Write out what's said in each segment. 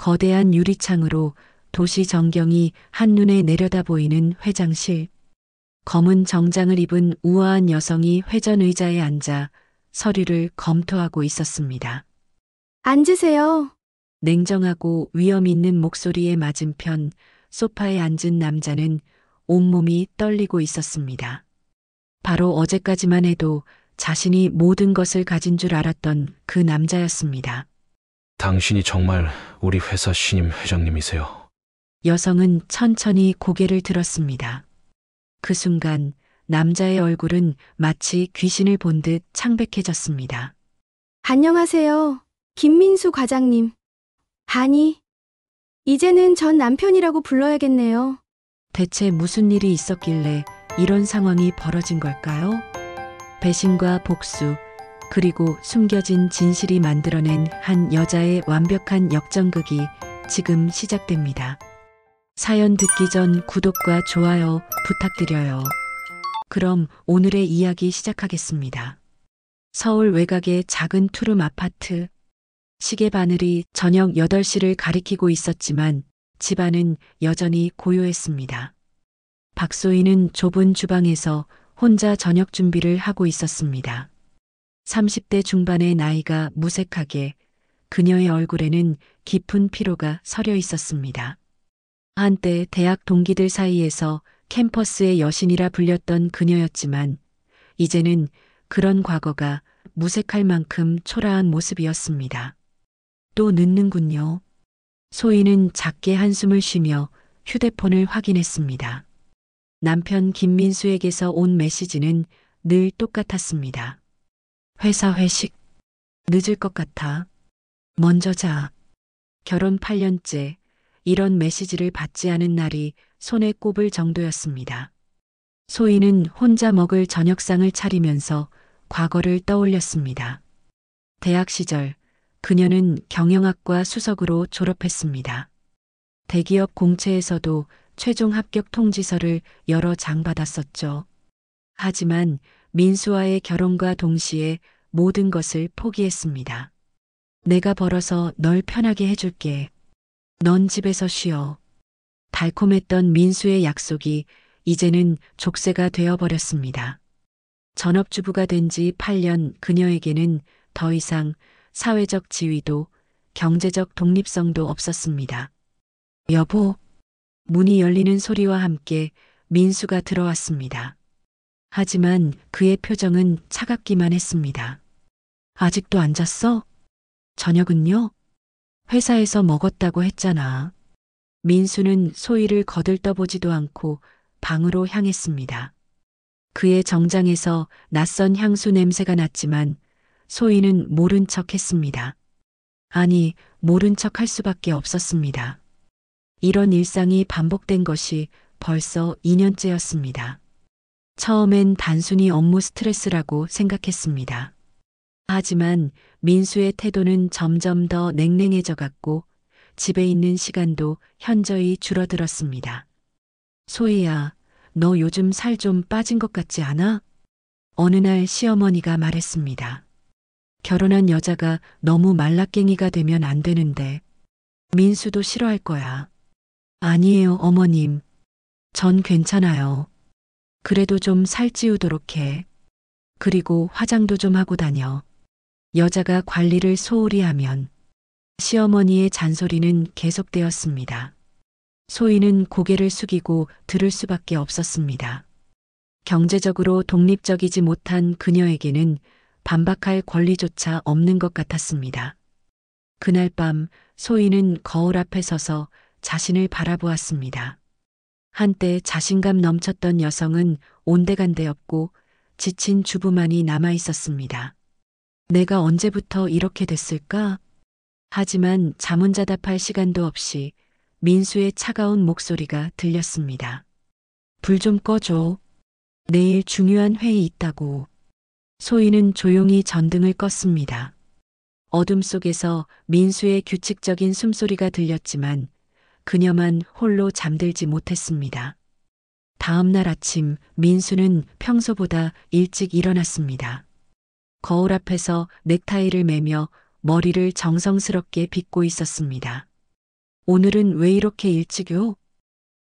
거대한 유리창으로 도시 전경이 한눈에 내려다 보이는 회장실. 검은 정장을 입은 우아한 여성이 회전 의자에 앉아 서류를 검토하고 있었습니다. 앉으세요. 냉정하고 위험 있는 목소리의 맞은편 소파에 앉은 남자는 온몸이 떨리고 있었습니다. 바로 어제까지만 해도 자신이 모든 것을 가진 줄 알았던 그 남자였습니다. 당신이 정말 우리 회사 신임 회장님이세요. 여성은 천천히 고개를 들었습니다. 그 순간 남자의 얼굴은 마치 귀신을 본 듯 창백해졌습니다. 안녕하세요. 김민수 과장님. 아니, 이제는 전 남편이라고 불러야겠네요. 대체 무슨 일이 있었길래 이런 상황이 벌어진 걸까요? 배신과 복수, 그리고 숨겨진 진실이 만들어낸 한 여자의 완벽한 역전극이 지금 시작됩니다. 사연 듣기 전 구독과 좋아요 부탁드려요. 그럼 오늘의 이야기 시작하겠습니다. 서울 외곽의 작은 투룸 아파트. 시계 바늘이 저녁 8시를 가리키고 있었지만 집안은 여전히 고요했습니다. 박소희는 좁은 주방에서 혼자 저녁 준비를 하고 있었습니다. 30대 중반의 나이가 무색하게 그녀의 얼굴에는 깊은 피로가 서려 있었습니다. 한때 대학 동기들 사이에서 캠퍼스의 여신이라 불렸던 그녀였지만 이제는 그런 과거가 무색할 만큼 초라한 모습이었습니다. 또 늦는군요. 소희는 작게 한숨을 쉬며 휴대폰을 확인했습니다. 남편 김민수에게서 온 메시지는 늘 똑같았습니다. 회사 회식. 늦을 것 같아. 먼저 자. 결혼 8년째 이런 메시지를 받지 않은 날이 손에 꼽을 정도였습니다. 소희는 혼자 먹을 저녁상을 차리면서 과거를 떠올렸습니다. 대학 시절 그녀는 경영학과 수석으로 졸업했습니다. 대기업 공채에서도 최종 합격 통지서를 여러 장 받았었죠. 하지만 민수와의 결혼과 동시에 모든 것을 포기했습니다. 내가 벌어서 널 편하게 해줄게. 넌 집에서 쉬어. 달콤했던 민수의 약속이 이제는 족쇄가 되어버렸습니다. 전업주부가 된 지 8년 그녀에게는 더 이상 사회적 지위도 경제적 독립성도 없었습니다. 여보, 문이 열리는 소리와 함께 민수가 들어왔습니다. 하지만 그의 표정은 차갑기만 했습니다. 아직도 안 잤어? 저녁은요? 회사에서 먹었다고 했잖아. 민수는 소희를 거들떠보지도 않고 방으로 향했습니다. 그의 정장에서 낯선 향수 냄새가 났지만 소희는 모른 척 했습니다. 아니, 모른 척 할 수밖에 없었습니다. 이런 일상이 반복된 것이 벌써 2년째였습니다. 처음엔 단순히 업무 스트레스라고 생각했습니다. 하지만 민수의 태도는 점점 더 냉랭해져 갔고 집에 있는 시간도 현저히 줄어들었습니다. 소희야, 너 요즘 살 좀 빠진 것 같지 않아? 어느 날 시어머니가 말했습니다. 결혼한 여자가 너무 말라깽이가 되면 안 되는데 민수도 싫어할 거야. 아니에요, 어머님. 전 괜찮아요. 그래도 좀 살찌우도록 해. 그리고 화장도 좀 하고 다녀. 여자가 관리를 소홀히 하면. 시어머니의 잔소리는 계속되었습니다. 소희는 고개를 숙이고 들을 수밖에 없었습니다. 경제적으로 독립적이지 못한 그녀에게는 반박할 권리조차 없는 것 같았습니다. 그날 밤 소희는 거울 앞에 서서 자신을 바라보았습니다. 한때 자신감 넘쳤던 여성은 온데간데없고 지친 주부만이 남아 있었습니다. 내가 언제부터 이렇게 됐을까? 하지만 자문자답할 시간도 없이 민수의 차가운 목소리가 들렸습니다. 불 좀 꺼줘. 내일 중요한 회의 있다고. 소희는 조용히 전등을 껐습니다. 어둠 속에서 민수의 규칙적인 숨소리가 들렸지만 그녀만 홀로 잠들지 못했습니다. 다음 날 아침 민수는 평소보다 일찍 일어났습니다. 거울 앞에서 넥타이를 매며 머리를 정성스럽게 빗고 있었습니다. 오늘은 왜 이렇게 일찍요?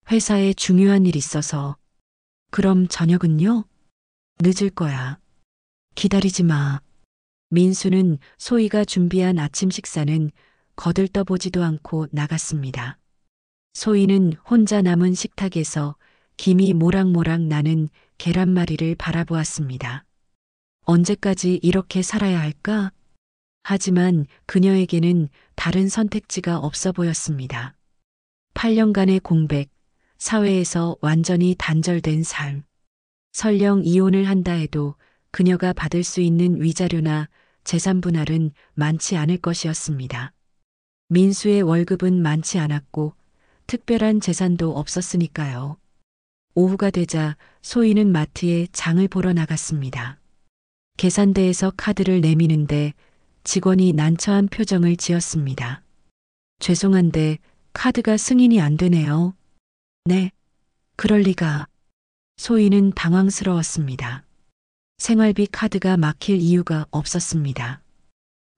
회사에 중요한 일 있어서. 그럼 저녁은요? 늦을 거야. 기다리지 마. 민수는 소희가 준비한 아침 식사는 거들떠보지도 않고 나갔습니다. 소희는 혼자 남은 식탁에서 김이 모락모락 나는 계란말이를 바라보았습니다. 언제까지 이렇게 살아야 할까? 하지만 그녀에게는 다른 선택지가 없어 보였습니다. 8년간의 공백, 사회에서 완전히 단절된 삶. 설령 이혼을 한다 해도 그녀가 받을 수 있는 위자료나 재산 분할은 많지 않을 것이었습니다. 민수의 월급은 많지 않았고 특별한 재산도 없었으니까요. 오후가 되자 소희는 마트에 장을 보러 나갔습니다. 계산대에서 카드를 내미는데 직원이 난처한 표정을 지었습니다. 죄송한데 카드가 승인이 안 되네요. 네, 그럴 리가. 소희는 당황스러웠습니다. 생활비 카드가 막힐 이유가 없었습니다.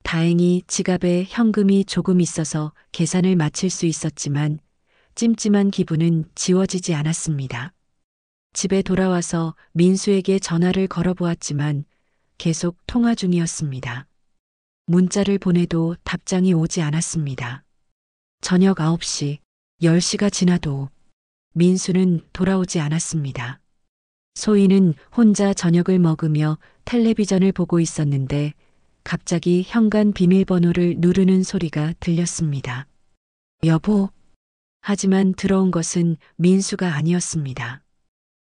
다행히 지갑에 현금이 조금 있어서 계산을 마칠 수 있었지만 찜찜한 기분은 지워지지 않았습니다. 집에 돌아와서 민수에게 전화를 걸어보았지만 계속 통화 중이었습니다. 문자를 보내도 답장이 오지 않았습니다. 저녁 9시, 10시가 지나도 민수는 돌아오지 않았습니다. 소희는 혼자 저녁을 먹으며 텔레비전을 보고 있었는데 갑자기 현관 비밀번호를 누르는 소리가 들렸습니다. 여보. 하지만 들어온 것은 민수가 아니었습니다.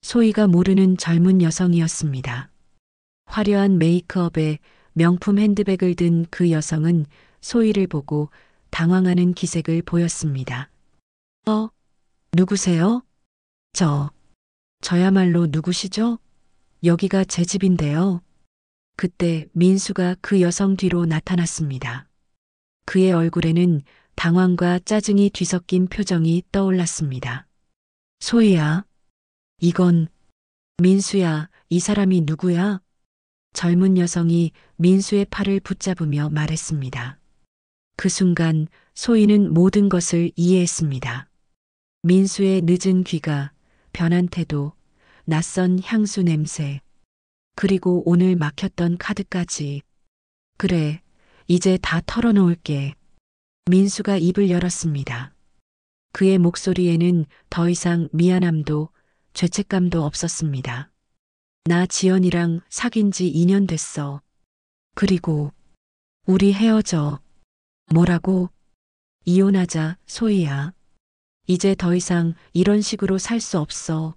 소희가 모르는 젊은 여성이었습니다. 화려한 메이크업에 명품 핸드백을 든 그 여성은 소희를 보고 당황하는 기색을 보였습니다. 누구세요? 저야말로 누구시죠? 여기가 제 집인데요. 그때 민수가 그 여성 뒤로 나타났습니다. 그의 얼굴에는 당황과 짜증이 뒤섞인 표정이 떠올랐습니다. 소희야, 이건 민수야, 이 사람이 누구야? 젊은 여성이 민수의 팔을 붙잡으며 말했습니다. 그 순간 소희는 모든 것을 이해했습니다. 민수의 늦은 귀가, 변한 태도, 낯선 향수 냄새, 그리고 오늘 막혔던 카드까지. 그래, 이제 다 털어놓을게. 민수가 입을 열었습니다. 그의 목소리에는 더 이상 미안함도 죄책감도 없었습니다. 나 지연이랑 사귄 지 2년 됐어. 그리고 우리 헤어져. 뭐라고? 이혼하자, 소희야. 이제 더 이상 이런 식으로 살 수 없어.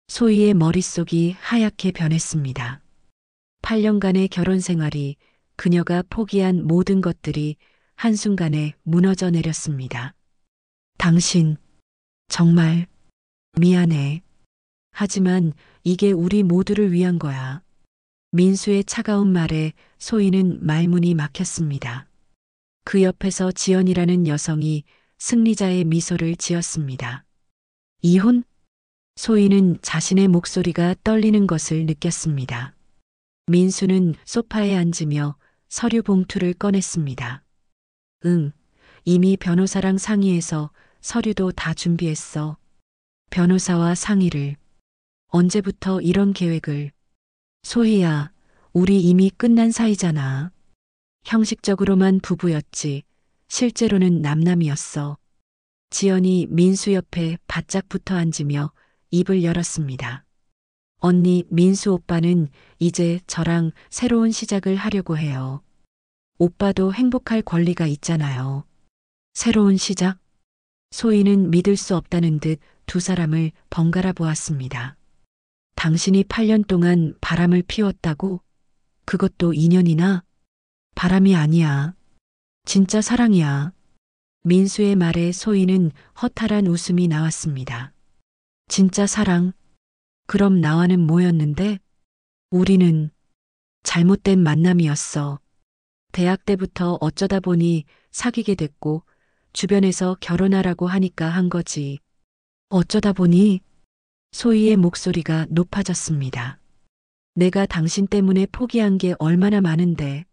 소희의 머릿속이 하얗게 변했습니다. 8년간의 결혼 생활이, 그녀가 포기한 모든 것들이 한순간에 무너져 내렸습니다. 당신, 정말 미안해. 하지만 이게 우리 모두를 위한 거야. 민수의 차가운 말에 소희는 말문이 막혔습니다. 그 옆에서 지연이라는 여성이 승리자의 미소를 지었습니다. 이혼? 소희는 자신의 목소리가 떨리는 것을 느꼈습니다. 민수는 소파에 앉으며 서류 봉투를 꺼냈습니다. 응, 이미 변호사랑 상의해서 서류도 다 준비했어. 변호사와 상의를. 언제부터 이런 계획을. 소희야, 우리 이미 끝난 사이잖아. 형식적으로만 부부였지 실제로는 남남이었어. 지연이 민수 옆에 바짝 붙어 앉으며 입을 열었습니다. 언니, 민수 오빠는 이제 저랑 새로운 시작을 하려고 해요. 오빠도 행복할 권리가 있잖아요. 새로운 시작? 소희는 믿을 수 없다는 듯 두 사람을 번갈아 보았습니다. 당신이 8년 동안 바람을 피웠다고? 그것도 2년이나? 바람이 아니야. 진짜 사랑이야. 민수의 말에 소희는 허탈한 웃음이 나왔습니다. 진짜 사랑? 그럼 나와는 뭐였는데? 우리는 잘못된 만남이었어. 대학 때부터 어쩌다 보니 사귀게 됐고 주변에서 결혼하라고 하니까 한 거지. 어쩌다 보니 소희의 목소리가 높아졌습니다. 내가 당신 때문에 포기한 게 얼마나 많은데.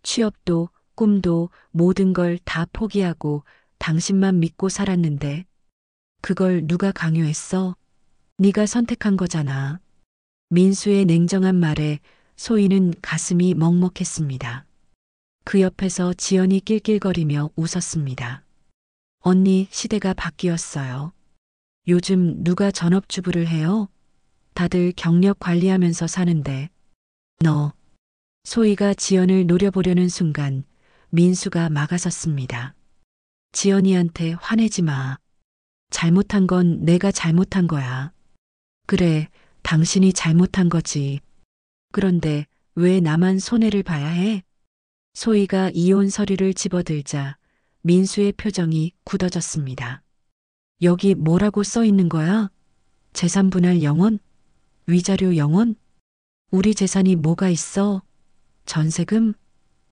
취업도 꿈도 모든 걸 다 포기하고 당신만 믿고 살았는데 그걸 누가 강요했어? 네가 선택한 거잖아. 민수의 냉정한 말에 소희는 가슴이 먹먹했습니다. 그 옆에서 지연이 낄낄거리며 웃었습니다. 언니, 시대가 바뀌었어요. 요즘 누가 전업주부를 해요? 다들 경력 관리하면서 사는데. 너. 소희가 지연을 노려보려는 순간 민수가 막아섰습니다. 지연이한테 화내지 마. 잘못한 건 내가 잘못한 거야. 그래, 당신이 잘못한 거지. 그런데 왜 나만 손해를 봐야 해? 소희가 이혼 서류를 집어들자 민수의 표정이 굳어졌습니다. 여기 뭐라고 써 있는 거야? 재산 분할 영원? 위자료 영원? 우리 재산이 뭐가 있어? 전세금?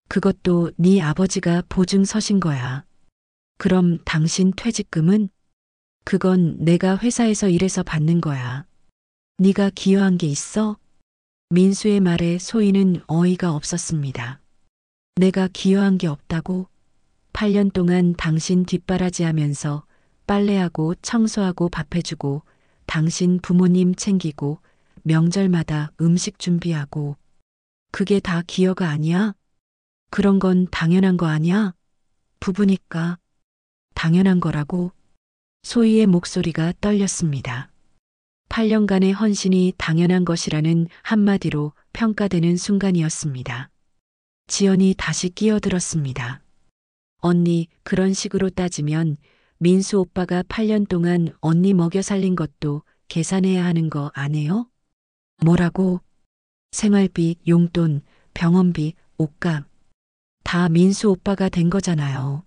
그것도 네 아버지가 보증 서신 거야. 그럼 당신 퇴직금은? 그건 내가 회사에서 일해서 받는 거야. 네가 기여한 게 있어? 민수의 말에 소희는 어이가 없었습니다. 내가 기여한 게 없다고? 8년 동안 당신 뒷바라지하면서 빨래하고 청소하고 밥해주고 당신 부모님 챙기고 명절마다 음식 준비하고 그게 다 기여가 아니야? 그런 건 당연한 거 아니야? 부부니까 당연한 거라고. 소희의 목소리가 떨렸습니다. 8년간의 헌신이 당연한 것이라는 한마디로 평가되는 순간이었습니다. 지연이 다시 끼어들었습니다. 언니, 그런 식으로 따지면 민수 오빠가 8년 동안 언니 먹여 살린 것도 계산해야 하는 거 아니에요? 뭐라고? 생활비, 용돈, 병원비, 옷값. 다 민수 오빠가 된 거잖아요.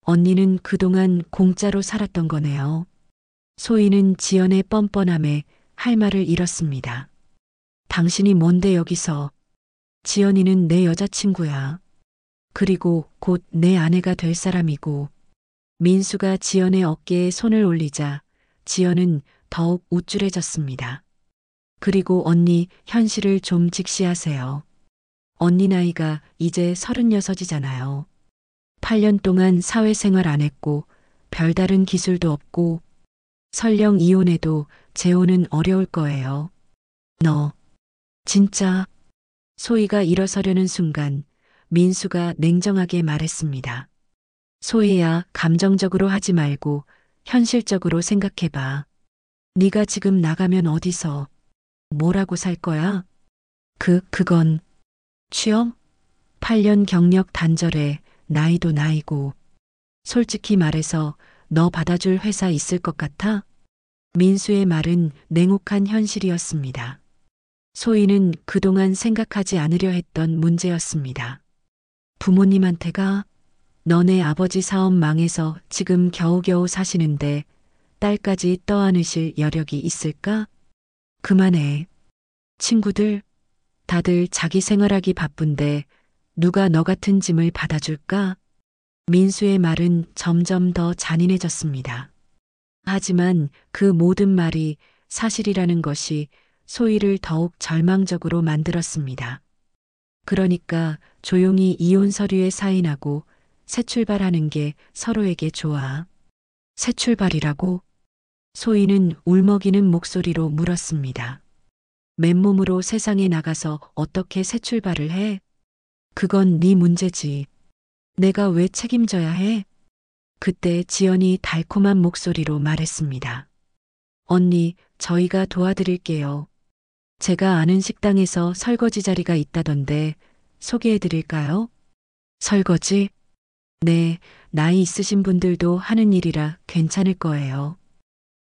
언니는 그동안 공짜로 살았던 거네요. 소희는 지연의 뻔뻔함에 할 말을 잃었습니다. 당신이 뭔데 여기서. 지연이는 내 여자친구야. 그리고 곧 내 아내가 될 사람이고. 민수가 지연의 어깨에 손을 올리자 지연은 더욱 우쭐해졌습니다. 그리고 언니, 현실을 좀 직시하세요. 언니 나이가 이제 36이잖아요. 8년 동안 사회생활 안 했고 별다른 기술도 없고 설령 이혼해도 재혼은 어려울 거예요. 너 진짜. 소희가 일어서려는 순간 민수가 냉정하게 말했습니다. 소희야, 감정적으로 하지 말고 현실적으로 생각해봐. 네가 지금 나가면 어디서 뭐라고 살 거야? 그건 취업? 8년 경력 단절에 나이도 나이고. 솔직히 말해서 너 받아줄 회사 있을 것 같아? 민수의 말은 냉혹한 현실이었습니다. 소희는 그동안 생각하지 않으려 했던 문제였습니다. 부모님한테가 너네 아버지 사업 망해서 지금 겨우겨우 사시는데 딸까지 떠안으실 여력이 있을까? 그만해. 친구들, 다들 자기 생활하기 바쁜데 누가 너 같은 짐을 받아줄까? 민수의 말은 점점 더 잔인해졌습니다. 하지만 그 모든 말이 사실이라는 것이 소희를 더욱 절망적으로 만들었습니다. 그러니까 조용히 이혼 서류에 사인하고 새 출발하는 게 서로에게 좋아. 새 출발이라고? 소희는 울먹이는 목소리로 물었습니다. 맨몸으로 세상에 나가서 어떻게 새 출발을 해? 그건 네 문제지. 내가 왜 책임져야 해? 그때 지연이 달콤한 목소리로 말했습니다. 언니, 저희가 도와드릴게요. 제가 아는 식당에서 설거지 자리가 있다던데 소개해드릴까요? 설거지? 네, 나이 있으신 분들도 하는 일이라 괜찮을 거예요.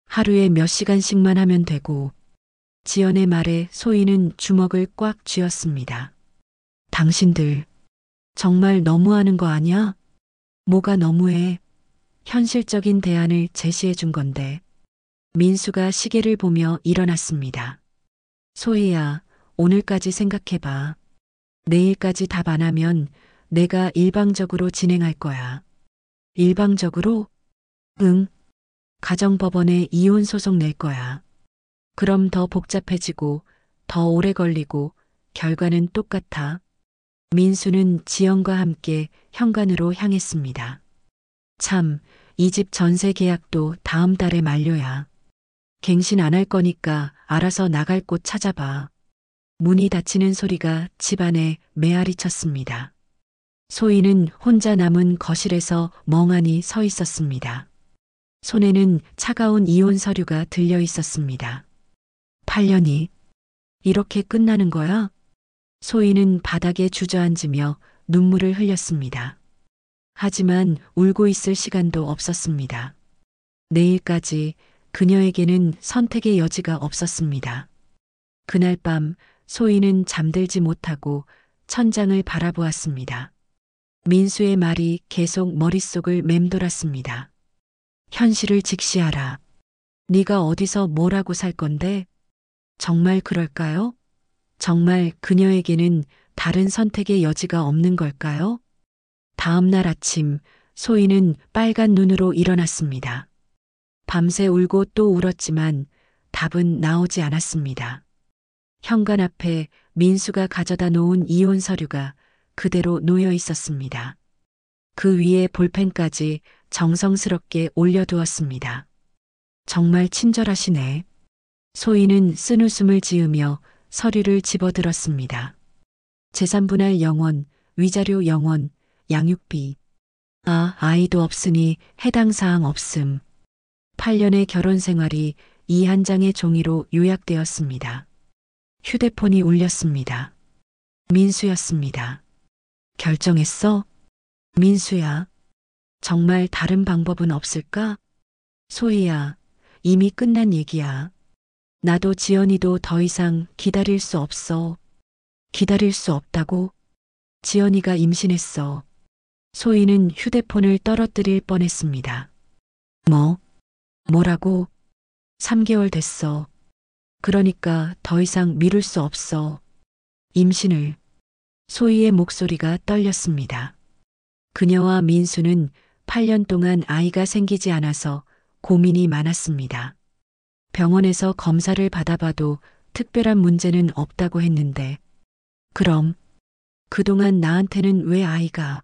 하루에 몇 시간씩만 하면 되고. 지연의 말에 소희는 주먹을 꽉 쥐었습니다. 당신들, 정말 너무하는 거 아니야? 뭐가 너무해? 현실적인 대안을 제시해 준 건데. 민수가 시계를 보며 일어났습니다. 소희야, 오늘까지 생각해봐. 내일까지 답 안 하면 내가 일방적으로 진행할 거야. 일방적으로? 응. 가정법원에 이혼 소송 낼 거야. 그럼 더 복잡해지고 더 오래 걸리고 결과는 똑같아. 민수는 지연과 함께 현관으로 향했습니다. 참, 이 집 전세 계약도 다음 달에 만료야. 갱신 안 할 거니까 알아서 나갈 곳 찾아봐. 문이 닫히는 소리가 집안에 메아리 쳤습니다. 소희는 혼자 남은 거실에서 멍하니 서 있었습니다. 손에는 차가운 이혼 서류가 들려 있었습니다. 8년이 이렇게 끝나는 거야? 소희는 바닥에 주저앉으며 눈물을 흘렸습니다. 하지만 울고 있을 시간도 없었습니다. 내일까지 그녀에게는 선택의 여지가 없었습니다. 그날 밤 소희는 잠들지 못하고 천장을 바라보았습니다. 민수의 말이 계속 머릿속을 맴돌았습니다. 현실을 직시하라. 네가 어디서 뭐라고 살 건데? 정말 그럴까요? 정말 그녀에게는 다른 선택의 여지가 없는 걸까요? 다음 날 아침 소희는 빨간 눈으로 일어났습니다. 밤새 울고 또 울었지만 답은 나오지 않았습니다. 현관 앞에 민수가 가져다 놓은 이혼 서류가 그대로 놓여 있었습니다. 그 위에 볼펜까지 정성스럽게 올려두었습니다. 정말 친절하시네. 소희는 쓴웃음을 지으며 서류를 집어들었습니다. 재산분할 영원, 위자료 영원, 양육비. 아이도 없으니 해당 사항 없음. 8년의 결혼 생활이 이 한 장의 종이로 요약되었습니다. 휴대폰이 울렸습니다. 민수였습니다. 결정했어? 민수야. 정말 다른 방법은 없을까? 소희야, 이미 끝난 얘기야. 나도 지연이도 더 이상 기다릴 수 없어. 기다릴 수 없다고? 지연이가 임신했어. 소희는 휴대폰을 떨어뜨릴 뻔했습니다. 뭐라고? 3개월 됐어. 그러니까 더 이상 미룰 수 없어. 임신을. 소희의 목소리가 떨렸습니다. 그녀와 민수는 8년 동안 아이가 생기지 않아서 고민이 많았습니다. 병원에서 검사를 받아봐도 특별한 문제는 없다고 했는데, 그럼 그동안 나한테는 왜 아이가?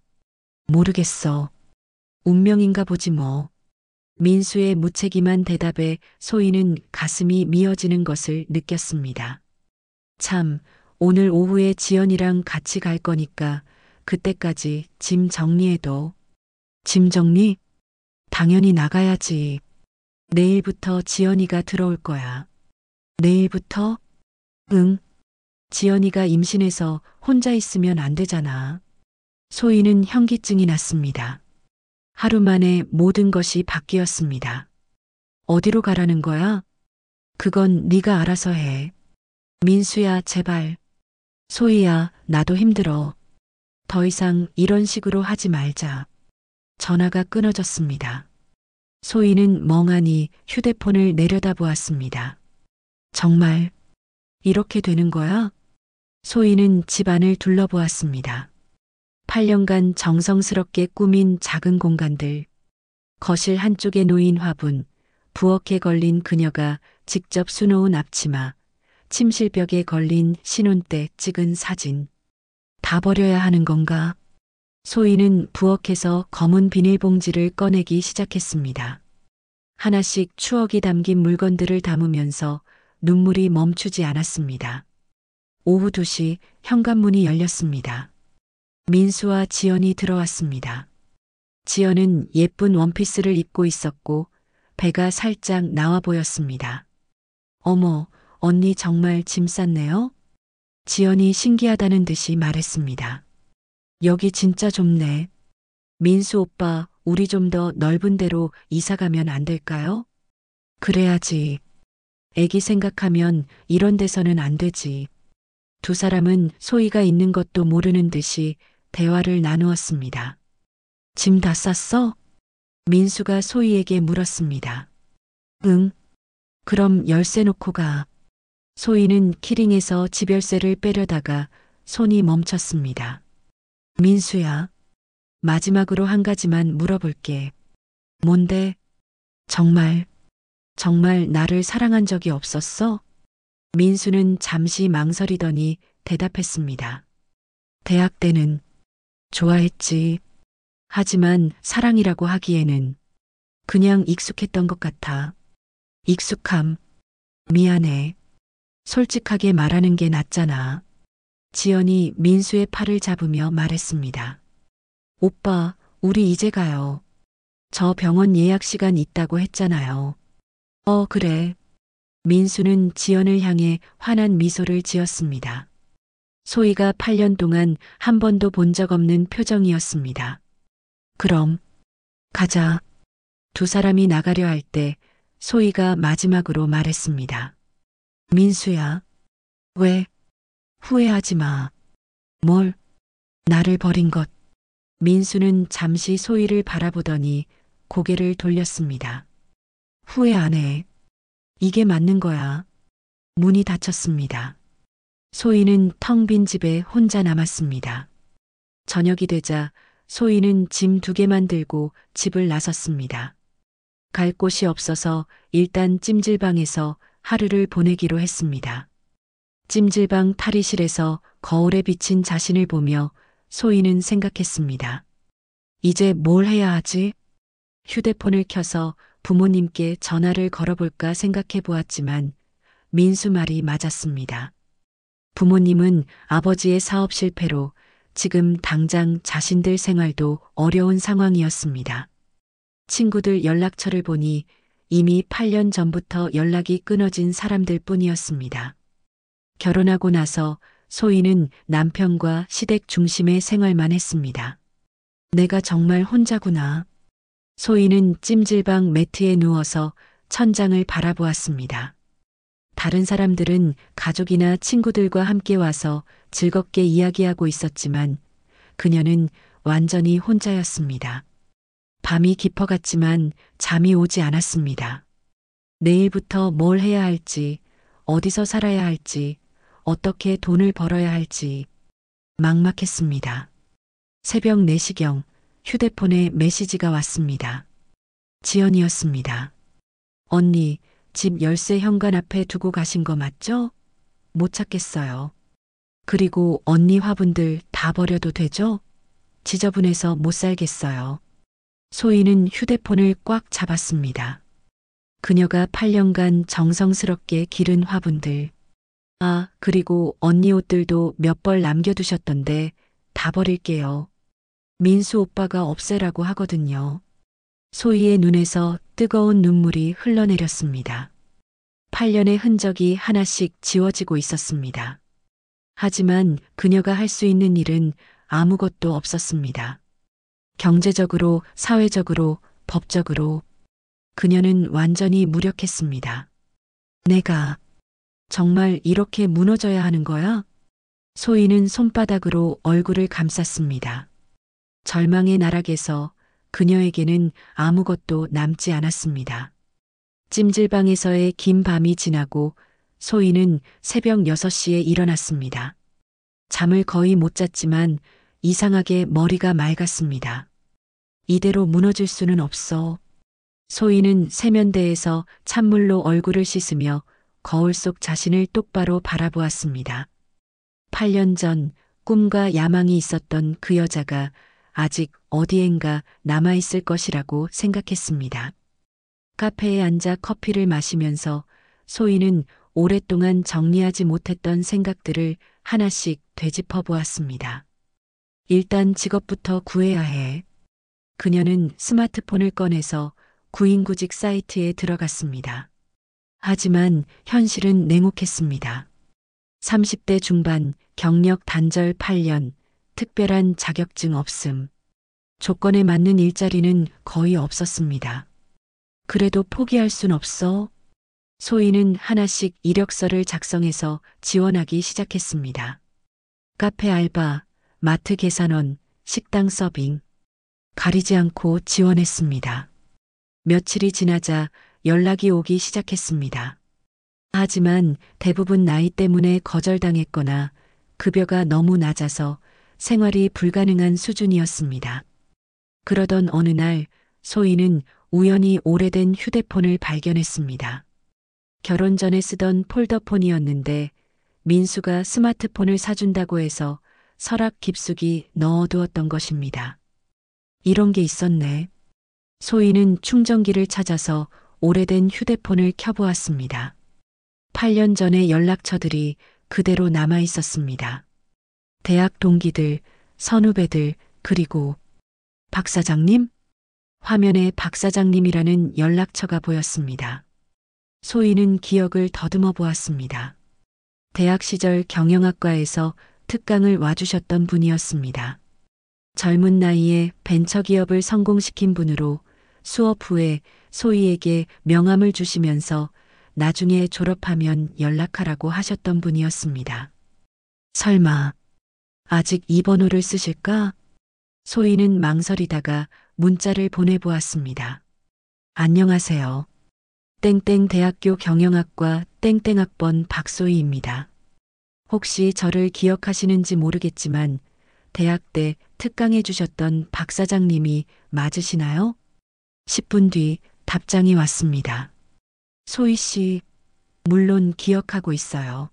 모르겠어. 운명인가 보지 뭐. 민수의 무책임한 대답에 소희는 가슴이 미어지는 것을 느꼈습니다. 참, 오늘 오후에 지연이랑 같이 갈 거니까 그때까지 짐 정리해도. 짐 정리? 당연히 나가야지. 내일부터 지연이가 들어올 거야. 내일부터? 응. 지연이가 임신해서 혼자 있으면 안 되잖아. 소희는 현기증이 났습니다. 하루 만에 모든 것이 바뀌었습니다. 어디로 가라는 거야? 그건 네가 알아서 해. 민수야, 제발. 소희야, 나도 힘들어. 더 이상 이런 식으로 하지 말자. 전화가 끊어졌습니다. 소희는 멍하니 휴대폰을 내려다보았습니다. 정말 이렇게 되는 거야? 소희는 집안을 둘러보았습니다. 8년간 정성스럽게 꾸민 작은 공간들, 거실 한쪽에 놓인 화분, 부엌에 걸린 그녀가 직접 수놓은 앞치마, 침실벽에 걸린 신혼 때 찍은 사진. 다 버려야 하는 건가? 소희는 부엌에서 검은 비닐봉지를 꺼내기 시작했습니다. 하나씩 추억이 담긴 물건들을 담으면서 눈물이 멈추지 않았습니다. 오후 2시 현관문이 열렸습니다. 민수와 지연이 들어왔습니다. 지연은 예쁜 원피스를 입고 있었고 배가 살짝 나와 보였습니다. 어머, 언니 정말 짐 쌌네요? 지연이 신기하다는 듯이 말했습니다. 여기 진짜 좁네. 민수 오빠, 우리 좀 더 넓은 데로 이사 가면 안 될까요? 그래야지. 애기 생각하면 이런 데서는 안 되지. 두 사람은 소희가 있는 것도 모르는 듯이 대화를 나누었습니다. 짐 다 쌌어? 민수가 소희에게 물었습니다. 응. 그럼 열쇠 놓고 가. 소희는 키링에서 집열쇠를 빼려다가 손이 멈췄습니다. 민수야, 마지막으로 한 가지만 물어볼게. 뭔데? 정말 나를 사랑한 적이 없었어? 민수는 잠시 망설이더니 대답했습니다. 대학 때는 좋아했지. 하지만 사랑이라고 하기에는. 그냥 익숙했던 것 같아. 익숙함. 미안해. 솔직하게 말하는 게 낫잖아. 지연이 민수의 팔을 잡으며 말했습니다. 오빠, 우리 이제 가요. 저 병원 예약 시간 있다고 했잖아요. 그래. 민수는 지연을 향해 환한 미소를 지었습니다. 소희가 8년 동안 한 번도 본 적 없는 표정이었습니다. 그럼, 가자. 두 사람이 나가려 할 때 소희가 마지막으로 말했습니다. 민수야. 왜? 후회하지 마. 뭘? 나를 버린 것. 민수는 잠시 소희를 바라보더니 고개를 돌렸습니다. 후회 안 해. 이게 맞는 거야. 문이 닫혔습니다. 소희는 텅 빈 집에 혼자 남았습니다. 저녁이 되자 소희는 짐 2개만 들고 집을 나섰습니다. 갈 곳이 없어서 일단 찜질방에서 하루를 보내기로 했습니다. 찜질방 탈의실에서 거울에 비친 자신을 보며 소희는 생각했습니다. 이제 뭘 해야 하지? 휴대폰을 켜서 부모님께 전화를 걸어볼까 생각해 보았지만 민수 말이 맞았습니다. 부모님은 아버지의 사업 실패로 지금 당장 자신들 생활도 어려운 상황이었습니다. 친구들 연락처를 보니 이미 8년 전부터 연락이 끊어진 사람들 뿐이었습니다. 결혼하고 나서 소희는 남편과 시댁 중심의 생활만 했습니다. 내가 정말 혼자구나. 소희는 찜질방 매트에 누워서 천장을 바라보았습니다. 다른 사람들은 가족이나 친구들과 함께 와서 즐겁게 이야기하고 있었지만 그녀는 완전히 혼자였습니다. 밤이 깊어갔지만 잠이 오지 않았습니다. 내일부터 뭘 해야 할지, 어디서 살아야 할지, 어떻게 돈을 벌어야 할지 막막했습니다. 새벽 4시경 휴대폰에 메시지가 왔습니다. 지연이었습니다. 언니, 집 열쇠 현관 앞에 두고 가신 거 맞죠? 못 찾겠어요. 그리고 언니 화분들 다 버려도 되죠? 지저분해서 못 살겠어요. 소희는 휴대폰을 꽉 잡았습니다. 그녀가 8년간 정성스럽게 기른 화분들. 그리고 언니 옷들도 몇 벌 남겨두셨던데 다 버릴게요. 민수 오빠가 없애라고 하거든요. 소희의 눈에서 뜨거운 눈물이 흘러내렸습니다. 8년의 흔적이 하나씩 지워지고 있었습니다. 하지만 그녀가 할 수 있는 일은 아무것도 없었습니다. 경제적으로, 사회적으로, 법적으로 그녀는 완전히 무력했습니다. 내가 정말 이렇게 무너져야 하는 거야? 소희는 손바닥으로 얼굴을 감쌌습니다. 절망의 나락에서 그녀에게는 아무것도 남지 않았습니다. 찜질방에서의 긴 밤이 지나고 소희는 새벽 6시에 일어났습니다. 잠을 거의 못 잤지만 이상하게 머리가 맑았습니다. 이대로 무너질 수는 없어. 소희는 세면대에서 찬물로 얼굴을 씻으며 거울 속 자신을 똑바로 바라보았습니다. 8년 전 꿈과 야망이 있었던 그 여자가 아직 어디엔가 남아있을 것이라고 생각했습니다. 카페에 앉아 커피를 마시면서 소희는 오랫동안 정리하지 못했던 생각들을 하나씩 되짚어 보았습니다. 일단 직업부터 구해야 해. 그녀는 스마트폰을 꺼내서 구인구직 사이트에 들어갔습니다. 하지만 현실은 냉혹했습니다. 30대 중반, 경력 단절 8년, 특별한 자격증 없음. 조건에 맞는 일자리는 거의 없었습니다. 그래도 포기할 순 없어. 소희는 하나씩 이력서를 작성해서 지원하기 시작했습니다. 카페 알바, 마트 계산원, 식당 서빙. 가리지 않고 지원했습니다. 며칠이 지나자 연락이 오기 시작했습니다. 하지만 대부분 나이 때문에 거절당했거나 급여가 너무 낮아서 생활이 불가능한 수준이었습니다. 그러던 어느 날 소희는 우연히 오래된 휴대폰을 발견했습니다. 결혼 전에 쓰던 폴더폰이었는데 민수가 스마트폰을 사준다고 해서 서랍 깊숙이 넣어두었던 것입니다. 이런 게 있었네. 소희는 충전기를 찾아서 오래된 휴대폰을 켜보았습니다. 8년 전의 연락처들이 그대로 남아 있었습니다. 대학 동기들, 선후배들, 그리고 박 사장님? 화면에 박 사장님이라는 연락처가 보였습니다. 소희는 기억을 더듬어 보았습니다. 대학 시절 경영학과에서 특강을 와주셨던 분이었습니다. 젊은 나이에 벤처기업을 성공시킨 분으로 수업 후에 소희에게 명함을 주시면서 나중에 졸업하면 연락하라고 하셨던 분이었습니다. 설마 아직 이 번호를 쓰실까? 소희는 망설이다가 문자를 보내보았습니다. 안녕하세요. 땡땡 대학교 경영학과 땡땡 학번 박소희입니다. 혹시 저를 기억하시는지 모르겠지만 대학 때 특강해 주셨던 박 사장님이 맞으시나요? 10분 뒤 답장이 왔습니다. 소희 씨, 물론 기억하고 있어요.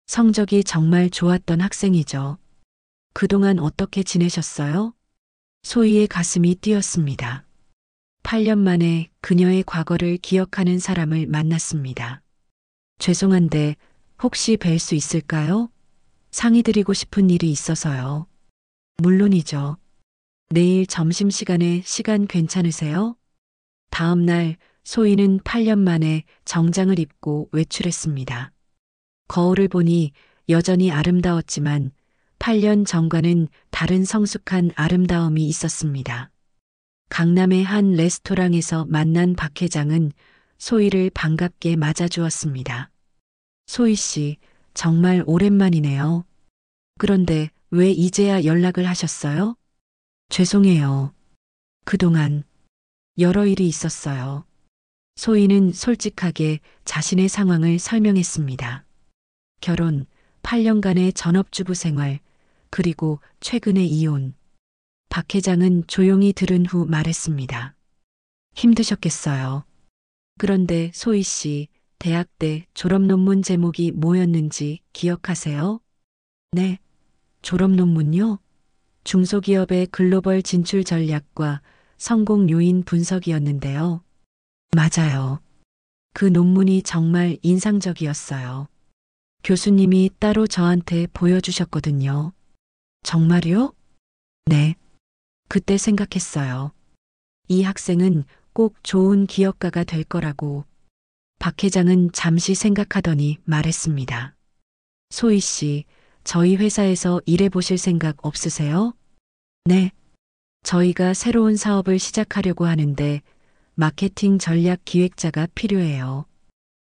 성적이 정말 좋았던 학생이죠. 그동안 어떻게 지내셨어요? 소희의 가슴이 뛰었습니다. 8년 만에 그녀의 과거를 기억하는 사람을 만났습니다. 죄송한데 혹시 뵐 수 있을까요? 상의드리고 싶은 일이 있어서요. 물론이죠. 내일 점심시간에 시간 괜찮으세요? 다음 날 소희는 8년 만에 정장을 입고 외출했습니다. 거울을 보니 여전히 아름다웠지만 8년 전과는 다른 성숙한 아름다움이 있었습니다. 강남의 한 레스토랑에서 만난 박 회장은 소희를 반갑게 맞아주었습니다. 소희 씨, 정말 오랜만이네요. 그런데 왜 이제야 연락을 하셨어요? 죄송해요. 그동안 여러 일이 있었어요. 소희는 솔직하게 자신의 상황을 설명했습니다. 결혼, 8년간의 전업주부 생활, 그리고 최근의 이혼. 박 회장은 조용히 들은 후 말했습니다. 힘드셨겠어요. 그런데 소희 씨, 대학 때 졸업 논문 제목이 뭐였는지 기억하세요? 네. 졸업 논문요? 중소기업의 글로벌 진출 전략과 성공 요인 분석이었는데요. 맞아요. 그 논문이 정말 인상적이었어요. 교수님이 따로 저한테 보여주셨거든요. 정말요? 네. 그때 생각했어요. 이 학생은 꼭 좋은 기업가가 될 거라고. 박 회장은 잠시 생각하더니 말했습니다. 소희 씨, 저희 회사에서 일해 보실 생각 없으세요? 네. 저희가 새로운 사업을 시작하려고 하는데 마케팅 전략 기획자가 필요해요.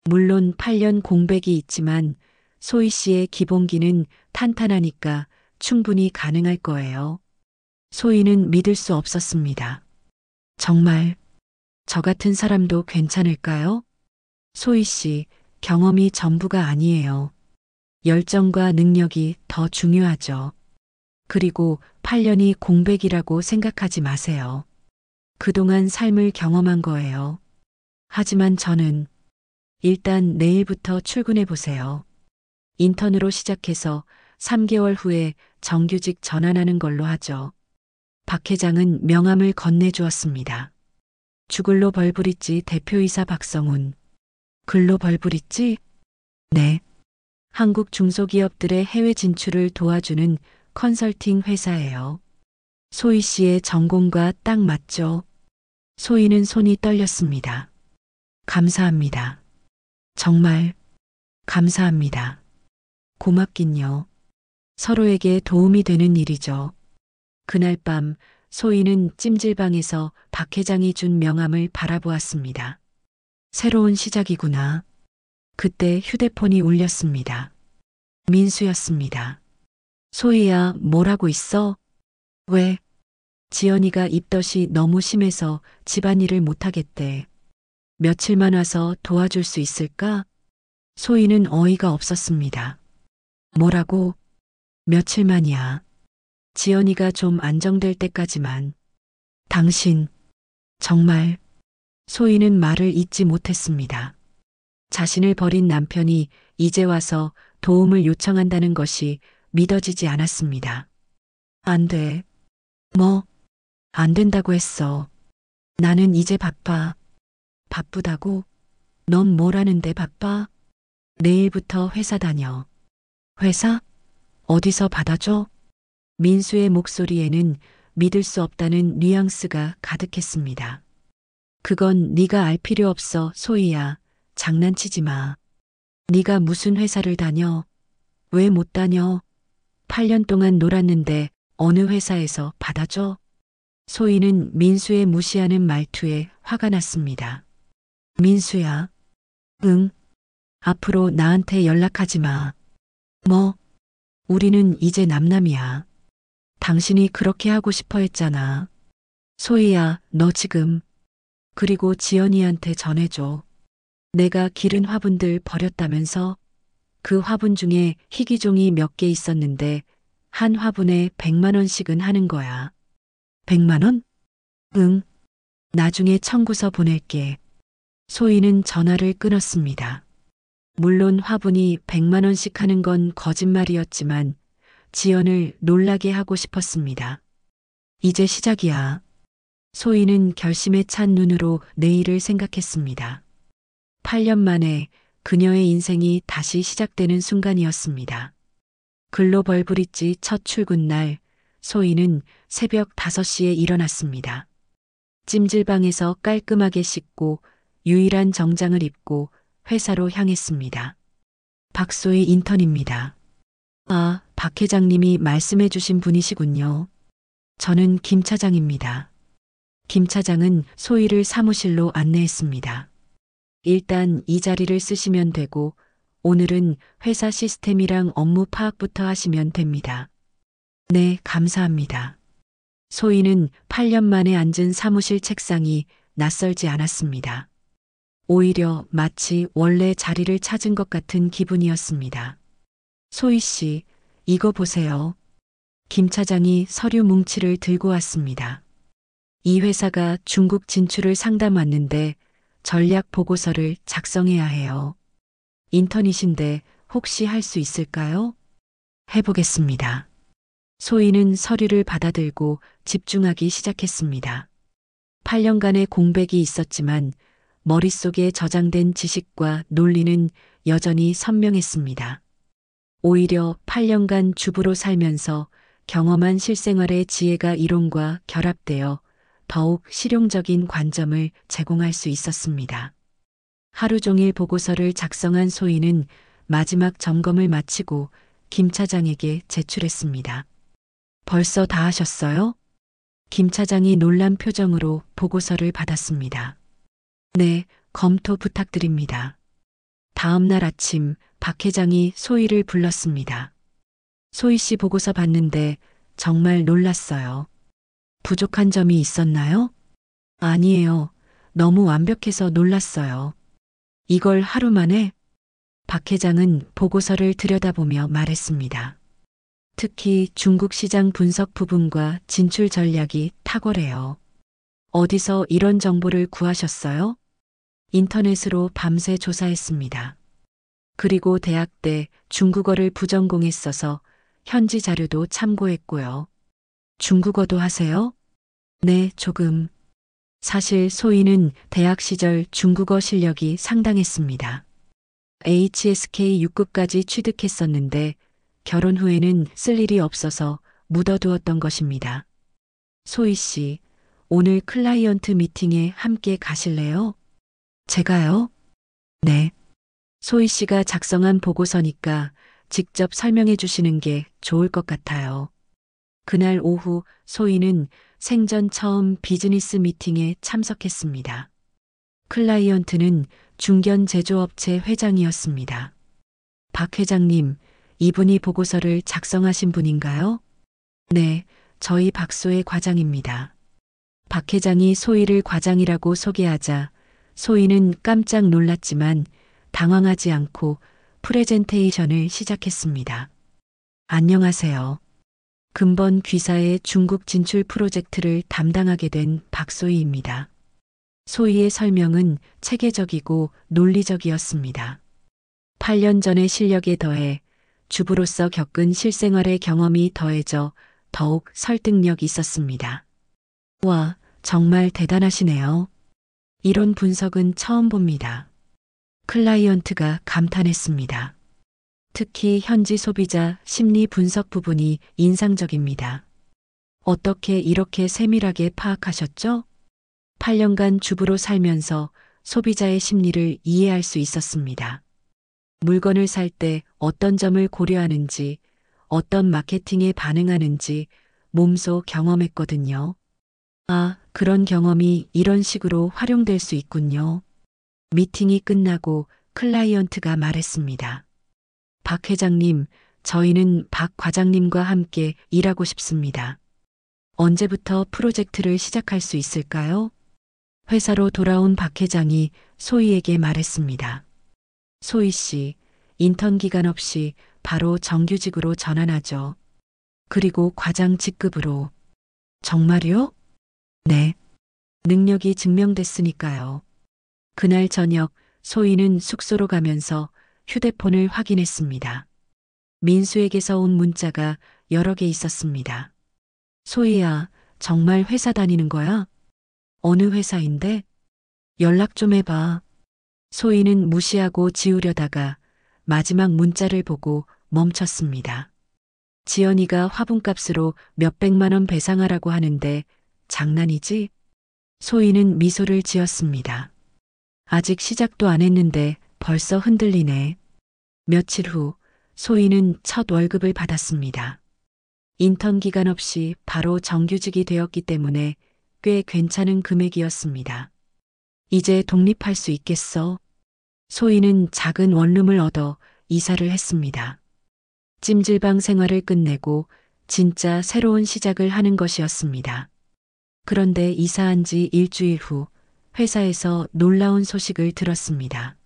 물론 8년 공백이 있지만 소희 씨의 기본기는 탄탄하니까 충분히 가능할 거예요. 소희는 믿을 수 없었습니다. 정말 저 같은 사람도 괜찮을까요? 소희 씨, 경험이 전부가 아니에요. 열정과 능력이 더 중요하죠. 그리고 8년이 공백이라고 생각하지 마세요. 그동안 삶을 경험한 거예요. 하지만 저는 일단 내일부터 출근해 보세요. 인턴으로 시작해서 3개월 후에 정규직 전환하는 걸로 하죠. 박 회장은 명함을 건네주었습니다. 주글로 벌브리지 대표이사 박성훈. 글로 벌브리지? 네. 한국 중소기업들의 해외 진출을 도와주는 컨설팅 회사예요. 소희 씨의 전공과 딱 맞죠? 소희는 손이 떨렸습니다. 감사합니다. 정말 감사합니다. 고맙긴요. 서로에게 도움이 되는 일이죠. 그날 밤 소희는 찜질방에서 박 회장이 준 명함을 바라보았습니다. 새로운 시작이구나. 그때 휴대폰이 울렸습니다. 민수였습니다. 소희야, 뭐라고 있어? 왜? 지연이가 입덧이 너무 심해서 집안일을 못하겠대. 며칠만 와서 도와줄 수 있을까? 소희는 어이가 없었습니다. 뭐라고? 며칠만이야. 지연이가 좀 안정될 때까지만. 당신, 정말. 소희는 말을 잇지 못했습니다. 자신을 버린 남편이 이제 와서 도움을 요청한다는 것이 믿어지지 않았습니다. 안 돼. 뭐? 안 된다고 했어. 나는 이제 바빠. 바쁘다고? 넌 뭘 하는데 바빠? 내일부터 회사 다녀. 회사? 어디서 받아줘? 민수의 목소리에는 믿을 수 없다는 뉘앙스가 가득했습니다. 그건 네가 알 필요 없어, 소희야. 장난치지 마. 네가 무슨 회사를 다녀? 왜 못 다녀? 8년 동안 놀았는데 어느 회사에서 받아줘? 소희는 민수의 무시하는 말투에 화가 났습니다. 민수야. 응. 앞으로 나한테 연락하지 마. 뭐? 우리는 이제 남남이야. 당신이 그렇게 하고 싶어 했잖아. 소희야, 너 지금. 그리고 지연이한테 전해줘. 내가 기른 화분들 버렸다면서? 그 화분 중에 희귀종이 몇 개 있었는데 한 화분에 100만 원씩은 하는 거야. 100만 원? 응. 나중에 청구서 보낼게. 소희는 전화를 끊었습니다. 물론 화분이 100만 원씩 하는 건 거짓말이었지만 지연을 놀라게 하고 싶었습니다. 이제 시작이야. 소희는 결심에 찬 눈으로 내일을 생각했습니다. 8년 만에 그녀의 인생이 다시 시작되는 순간이었습니다. 글로벌 브릿지 첫 출근 날, 소희는 새벽 5시에 일어났습니다. 찜질방에서 깔끔하게 씻고 유일한 정장을 입고 회사로 향했습니다. 박소희 인턴입니다. 아, 박 회장님이 말씀해 주신 분이시군요. 저는 김 차장입니다. 김 차장은 소희를 사무실로 안내했습니다. 일단 이 자리를 쓰시면 되고 오늘은 회사 시스템이랑 업무 파악부터 하시면 됩니다. 네, 감사합니다. 소희는 8년 만에 앉은 사무실 책상이 낯설지 않았습니다. 오히려 마치 원래 자리를 찾은 것 같은 기분이었습니다. 소희 씨, 이거 보세요. 김 차장이 서류 뭉치를 들고 왔습니다. 이 회사가 중국 진출을 상담 왔는데 전략 보고서를 작성해야 해요. 인턴이신데 혹시 할 수 있을까요? 해보겠습니다. 소희는 서류를 받아들고 집중하기 시작했습니다. 8년간의 공백이 있었지만 머릿속에 저장된 지식과 논리는 여전히 선명했습니다. 오히려 8년간 주부로 살면서 경험한 실생활의 지혜가 이론과 결합되어 더욱 실용적인 관점을 제공할 수 있었습니다. 하루 종일 보고서를 작성한 소희는 마지막 점검을 마치고 김 차장에게 제출했습니다. 벌써 다 하셨어요? 김 차장이 놀란 표정으로 보고서를 받았습니다. 네, 검토 부탁드립니다. 다음 날 아침 박 회장이 소희를 불렀습니다. 소희 씨 보고서 봤는데 정말 놀랐어요. 부족한 점이 있었나요? 아니에요. 너무 완벽해서 놀랐어요. 이걸 하루 만에? 박 회장은 보고서를 들여다보며 말했습니다. 특히 중국 시장 분석 부분과 진출 전략이 탁월해요. 어디서 이런 정보를 구하셨어요? 인터넷으로 밤새 조사했습니다. 그리고 대학 때 중국어를 부전공했어서 현지 자료도 참고했고요. 중국어도 하세요? 네, 조금. 사실 소희는 대학 시절 중국어 실력이 상당했습니다. HSK 6급까지 취득했었는데 결혼 후에는 쓸 일이 없어서 묻어두었던 것입니다. 소희 씨, 오늘 클라이언트 미팅에 함께 가실래요? 제가요? 네. 소희 씨가 작성한 보고서니까 직접 설명해 주시는 게 좋을 것 같아요. 그날 오후 소희는 생전 처음 비즈니스 미팅에 참석했습니다. 클라이언트는 중견 제조업체 회장이었습니다. 박 회장님, 이분이 보고서를 작성하신 분인가요? 네, 저희 박소혜 과장입니다. 박 회장이 소희를 과장이라고 소개하자 소희는 깜짝 놀랐지만 당황하지 않고 프레젠테이션을 시작했습니다. 안녕하세요. 금번 귀사의 중국 진출 프로젝트를 담당하게 된 박소희입니다. 소희의 설명은 체계적이고 논리적이었습니다. 8년 전의 실력에 더해 주부로서 겪은 실생활의 경험이 더해져 더욱 설득력 있었습니다. 와, 정말 대단하시네요. 이런 분석은 처음 봅니다. 클라이언트가 감탄했습니다. 특히 현지 소비자 심리 분석 부분이 인상적입니다. 어떻게 이렇게 세밀하게 파악하셨죠? 8년간 주부로 살면서 소비자의 심리를 이해할 수 있었습니다. 물건을 살 때 어떤 점을 고려하는지, 어떤 마케팅에 반응하는지 몸소 경험했거든요. 아, 그런 경험이 이런 식으로 활용될 수 있군요. 미팅이 끝나고 클라이언트가 말했습니다. 박 회장님, 저희는 박 과장님과 함께 일하고 싶습니다. 언제부터 프로젝트를 시작할 수 있을까요? 회사로 돌아온 박 회장이 소희에게 말했습니다. 소희 씨, 인턴 기간 없이 바로 정규직으로 전환하죠. 그리고 과장 직급으로. 정말요? 네. 능력이 증명됐으니까요. 그날 저녁 소희는 숙소로 가면서 휴대폰을 확인했습니다. 민수에게서 온 문자가 여러 개 있었습니다. 소희야, 정말 회사 다니는 거야? 어느 회사인데? 연락 좀 해봐. 소희는 무시하고 지우려다가 마지막 문자를 보고 멈췄습니다. 지연이가 화분값으로 몇백만 원 배상하라고 하는데 장난이지? 소희는 미소를 지었습니다. 아직 시작도 안 했는데 벌써 흔들리네. 며칠 후 소희는 첫 월급을 받았습니다. 인턴 기간 없이 바로 정규직이 되었기 때문에 꽤 괜찮은 금액이었습니다. 이제 독립할 수 있겠어? 소희는 작은 원룸을 얻어 이사를 했습니다. 찜질방 생활을 끝내고 진짜 새로운 시작을 하는 것이었습니다. 그런데 이사한 지 일주일 후 회사에서 놀라운 소식을 들었습니다.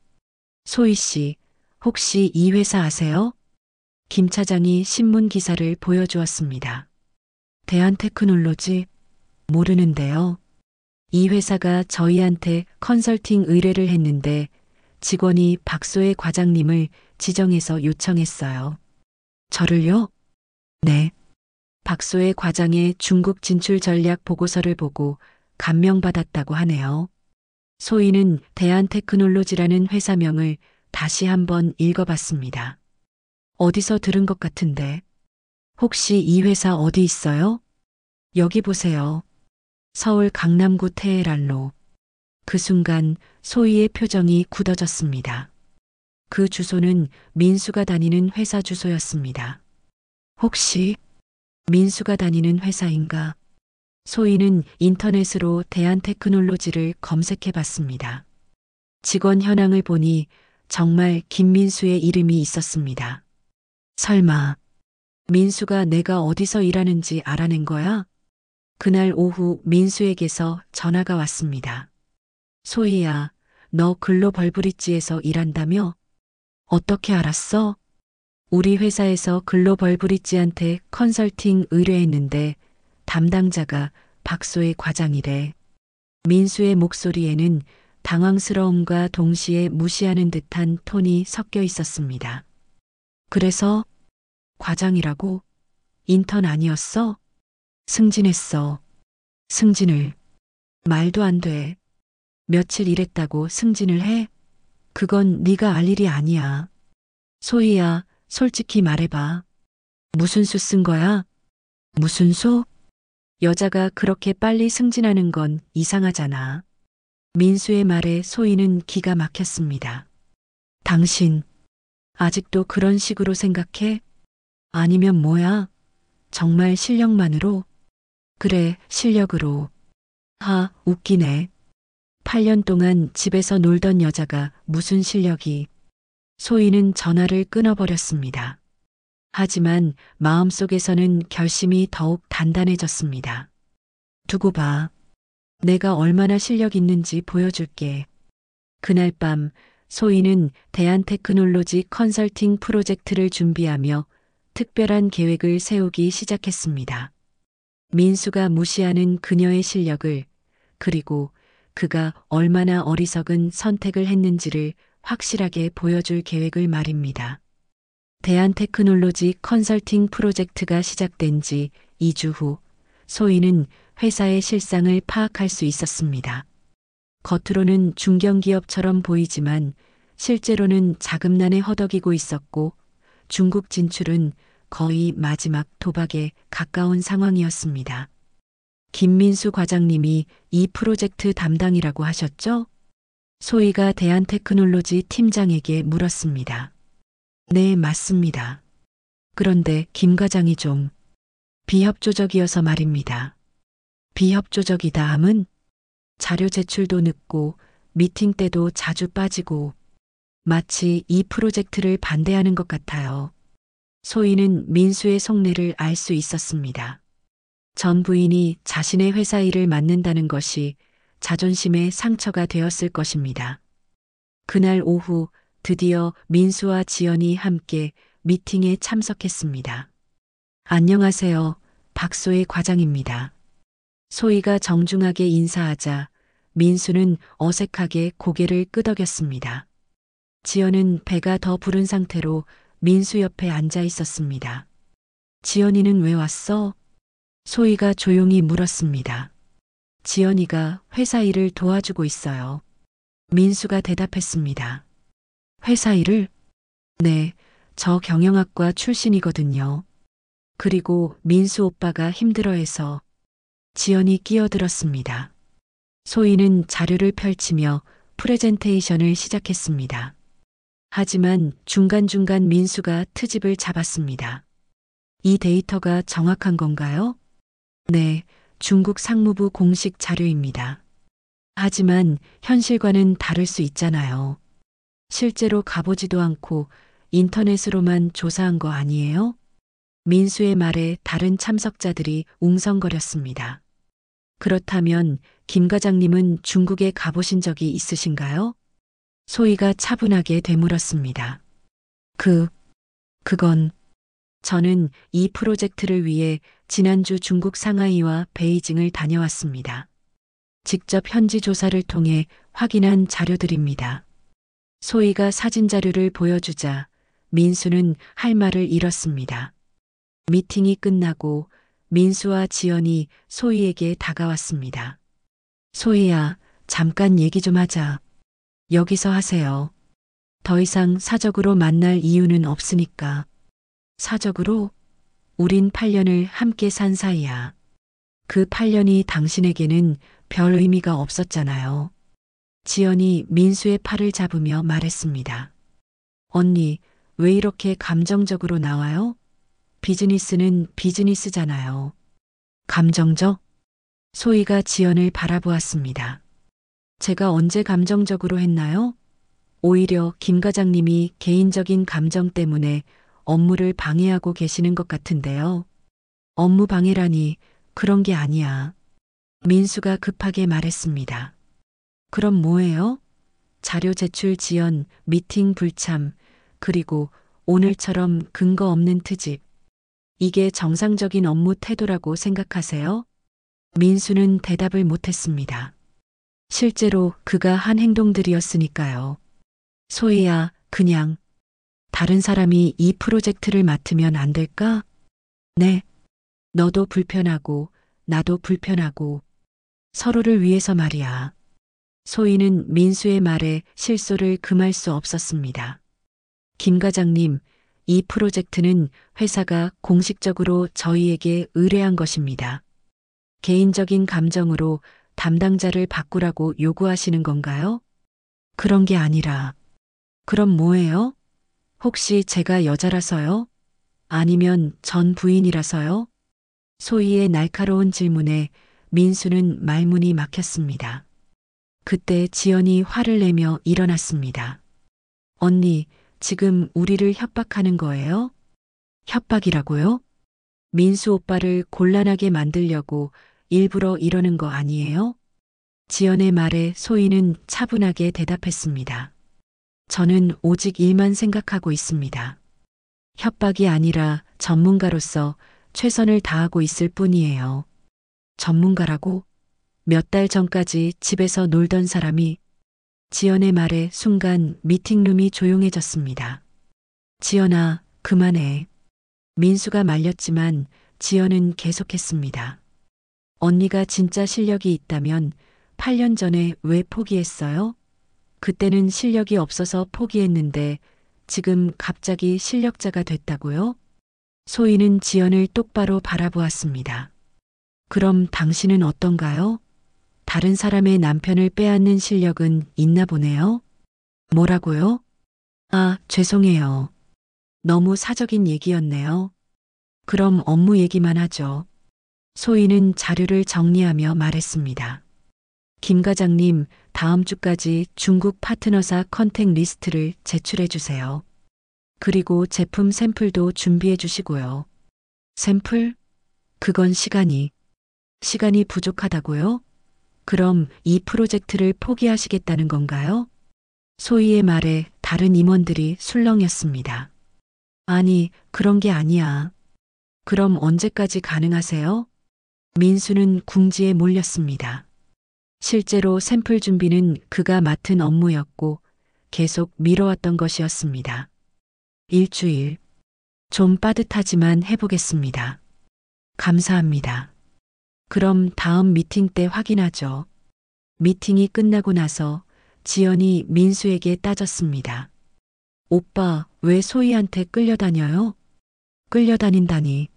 소희 씨, 혹시 이 회사 아세요? 김 차장이 신문 기사를 보여주었습니다. 대한테크놀로지? 모르는데요. 이 회사가 저희한테 컨설팅 의뢰를 했는데 직원이 박소혜 과장님을 지정해서 요청했어요. 저를요? 네. 박소혜 과장의 중국 진출 전략 보고서를 보고 감명받았다고 하네요. 소희는 대한테크놀로지라는 회사명을 다시 한번 읽어봤습니다. 어디서 들은 것 같은데. 혹시 이 회사 어디 있어요? 여기 보세요. 서울 강남구 테헤란로. 그 순간 소희의 표정이 굳어졌습니다. 그 주소는 민수가 다니는 회사 주소였습니다. 혹시 민수가 다니는 회사인가? 소희는 인터넷으로 대한테크놀로지를 검색해 봤습니다. 직원 현황을 보니 정말 김민수의 이름이 있었습니다. 설마 민수가 내가 어디서 일하는지 알아낸 거야? 그날 오후 민수에게서 전화가 왔습니다. 소희야, 너 글로벌브릿지에서 일한다며? 어떻게 알았어? 우리 회사에서 글로벌브릿지한테 컨설팅 의뢰했는데 담당자가 박소혜 과장이래. 민수의 목소리에는 당황스러움과 동시에 무시하는 듯한 톤이 섞여 있었습니다. 그래서 과장이라고? 인턴 아니었어? 승진했어. 승진을. 말도 안 돼. 며칠 일했다고 승진을 해? 그건 네가 알 일이 아니야. 소희야, 솔직히 말해봐. 무슨 수 쓴 거야? 무슨 수? 여자가 그렇게 빨리 승진하는 건 이상하잖아. 민수의 말에 소희는 기가 막혔습니다. 당신, 아직도 그런 식으로 생각해? 아니면 뭐야? 정말 실력만으로? 그래, 실력으로. 하, 웃기네. 8년 동안 집에서 놀던 여자가 무슨 실력이. 소희는 전화를 끊어버렸습니다. 하지만 마음속에서는 결심이 더욱 단단해졌습니다. 두고 봐. 내가 얼마나 실력 있는지 보여줄게. 그날 밤 소희는 대한테크놀로지 컨설팅 프로젝트를 준비하며 특별한 계획을 세우기 시작했습니다. 민수가 무시하는 그녀의 실력을, 그리고 그가 얼마나 어리석은 선택을 했는지를 확실하게 보여줄 계획을 말입니다. 대한테크놀로지 컨설팅 프로젝트가 시작된 지 2주 후 소희는 회사의 실상을 파악할 수 있었습니다. 겉으로는 중견기업처럼 보이지만 실제로는 자금난에 허덕이고 있었고 중국 진출은 거의 마지막 도박에 가까운 상황이었습니다. 김민수 과장님이 이 프로젝트 담당이라고 하셨죠? 소희가 대한테크놀로지 팀장에게 물었습니다. 네, 맞습니다. 그런데 김 과장이 좀 비협조적이어서 말입니다. 비협조적이다 함은 자료 제출도 늦고 미팅 때도 자주 빠지고 마치 이 프로젝트를 반대하는 것 같아요. 소희는 민수의 속내를 알 수 있었습니다. 전 부인이 자신의 회사 일을 맡는다는 것이 자존심에 상처가 되었을 것입니다. 그날 오후 드디어 민수와 지연이 함께 미팅에 참석했습니다. 안녕하세요. 박소희 과장입니다. 소희가 정중하게 인사하자 민수는 어색하게 고개를 끄덕였습니다. 지연은 배가 더 부른 상태로 민수 옆에 앉아 있었습니다. 지연이는 왜 왔어? 소희가 조용히 물었습니다. 지연이가 회사 일을 도와주고 있어요. 민수가 대답했습니다. 회사 일을? 네, 저 경영학과 출신이거든요. 그리고 민수 오빠가 힘들어해서 지연이 끼어들었습니다. 소희는 자료를 펼치며 프레젠테이션을 시작했습니다. 하지만 중간중간 민수가 트집을 잡았습니다. 이 데이터가 정확한 건가요? 네, 중국 상무부 공식 자료입니다. 하지만 현실과는 다를 수 있잖아요. 실제로 가보지도 않고 인터넷으로만 조사한 거 아니에요? 민수의 말에 다른 참석자들이 웅성거렸습니다. 그렇다면 김 과장님은 중국에 가보신 적이 있으신가요? 소희가 차분하게 되물었습니다. 그건 저는 이 프로젝트를 위해 지난주 중국 상하이와 베이징을 다녀왔습니다. 직접 현지 조사를 통해 확인한 자료들입니다. 소희가 사진 자료를 보여주자 민수는 할 말을 잃었습니다. 미팅이 끝나고 민수와 지연이 소희에게 다가왔습니다. 소희야, 잠깐 얘기 좀 하자. 여기서 하세요. 더 이상 사적으로 만날 이유는 없으니까. 사적으로? 우린 8년을 함께 산 사이야. 그 8년이 당신에게는 별 의미가 없었잖아요. 지연이 민수의 팔을 잡으며 말했습니다. 언니, 왜 이렇게 감정적으로 나와요? 비즈니스는 비즈니스잖아요. 감정적? 소희가 지연을 바라보았습니다. 제가 언제 감정적으로 했나요? 오히려 김 과장님이 개인적인 감정 때문에 업무를 방해하고 계시는 것 같은데요. 업무 방해라니 그런 게 아니야. 민수가 급하게 말했습니다. 그럼 뭐예요? 자료 제출 지연, 미팅 불참, 그리고 오늘처럼 근거 없는 트집. 이게 정상적인 업무 태도라고 생각하세요? 민수는 대답을 못했습니다. 실제로 그가 한 행동들이었으니까요. 소희야, 그냥 다른 사람이 이 프로젝트를 맡으면 안 될까? 네. 너도 불편하고 나도 불편하고 서로를 위해서 말이야. 소희는 민수의 말에 실소를 금할 수 없었습니다. 김 과장님, 이 프로젝트는 회사가 공식적으로 저희에게 의뢰한 것입니다. 개인적인 감정으로 담당자를 바꾸라고 요구하시는 건가요? 그런 게 아니라. 그럼 뭐예요? 혹시 제가 여자라서요? 아니면 전 부인이라서요? 소희의 날카로운 질문에 민수는 말문이 막혔습니다. 그때 지연이 화를 내며 일어났습니다. 언니, 지금 우리를 협박하는 거예요? 협박이라고요? 민수 오빠를 곤란하게 만들려고 일부러 이러는 거 아니에요? 지연의 말에 소희는 차분하게 대답했습니다. 저는 오직 일만 생각하고 있습니다. 협박이 아니라 전문가로서 최선을 다하고 있을 뿐이에요. 전문가라고? 몇 달 전까지 집에서 놀던 사람이 지연의 말에 순간 미팅룸이 조용해졌습니다. 지연아, 그만해. 민수가 말렸지만 지연은 계속했습니다. 언니가 진짜 실력이 있다면 8년 전에 왜 포기했어요? 그때는 실력이 없어서 포기했는데 지금 갑자기 실력자가 됐다고요? 소희는 지연을 똑바로 바라보았습니다. 그럼 당신은 어떤가요? 다른 사람의 남편을 빼앗는 실력은 있나 보네요? 뭐라고요? 아, 죄송해요. 너무 사적인 얘기였네요. 그럼 업무 얘기만 하죠. 소희는 자료를 정리하며 말했습니다. 김 과장님, 다음 주까지 중국 파트너사 컨택 리스트를 제출해 주세요. 그리고 제품 샘플도 준비해 주시고요. 샘플? 그건 시간이 부족하다고요? 그럼 이 프로젝트를 포기하시겠다는 건가요? 소희의 말에 다른 임원들이 술렁였습니다. 아니, 그런 게 아니야. 그럼 언제까지 가능하세요? 민수는 궁지에 몰렸습니다. 실제로 샘플 준비는 그가 맡은 업무였고 계속 미뤄왔던 것이었습니다. 일주일. 좀 빠듯하지만 해보겠습니다. 감사합니다. 그럼 다음 미팅 때 확인하죠. 미팅이 끝나고 나서 지연이 민수에게 따졌습니다. 오빠, 왜 소희한테 끌려다녀요? 끌려다닌다니.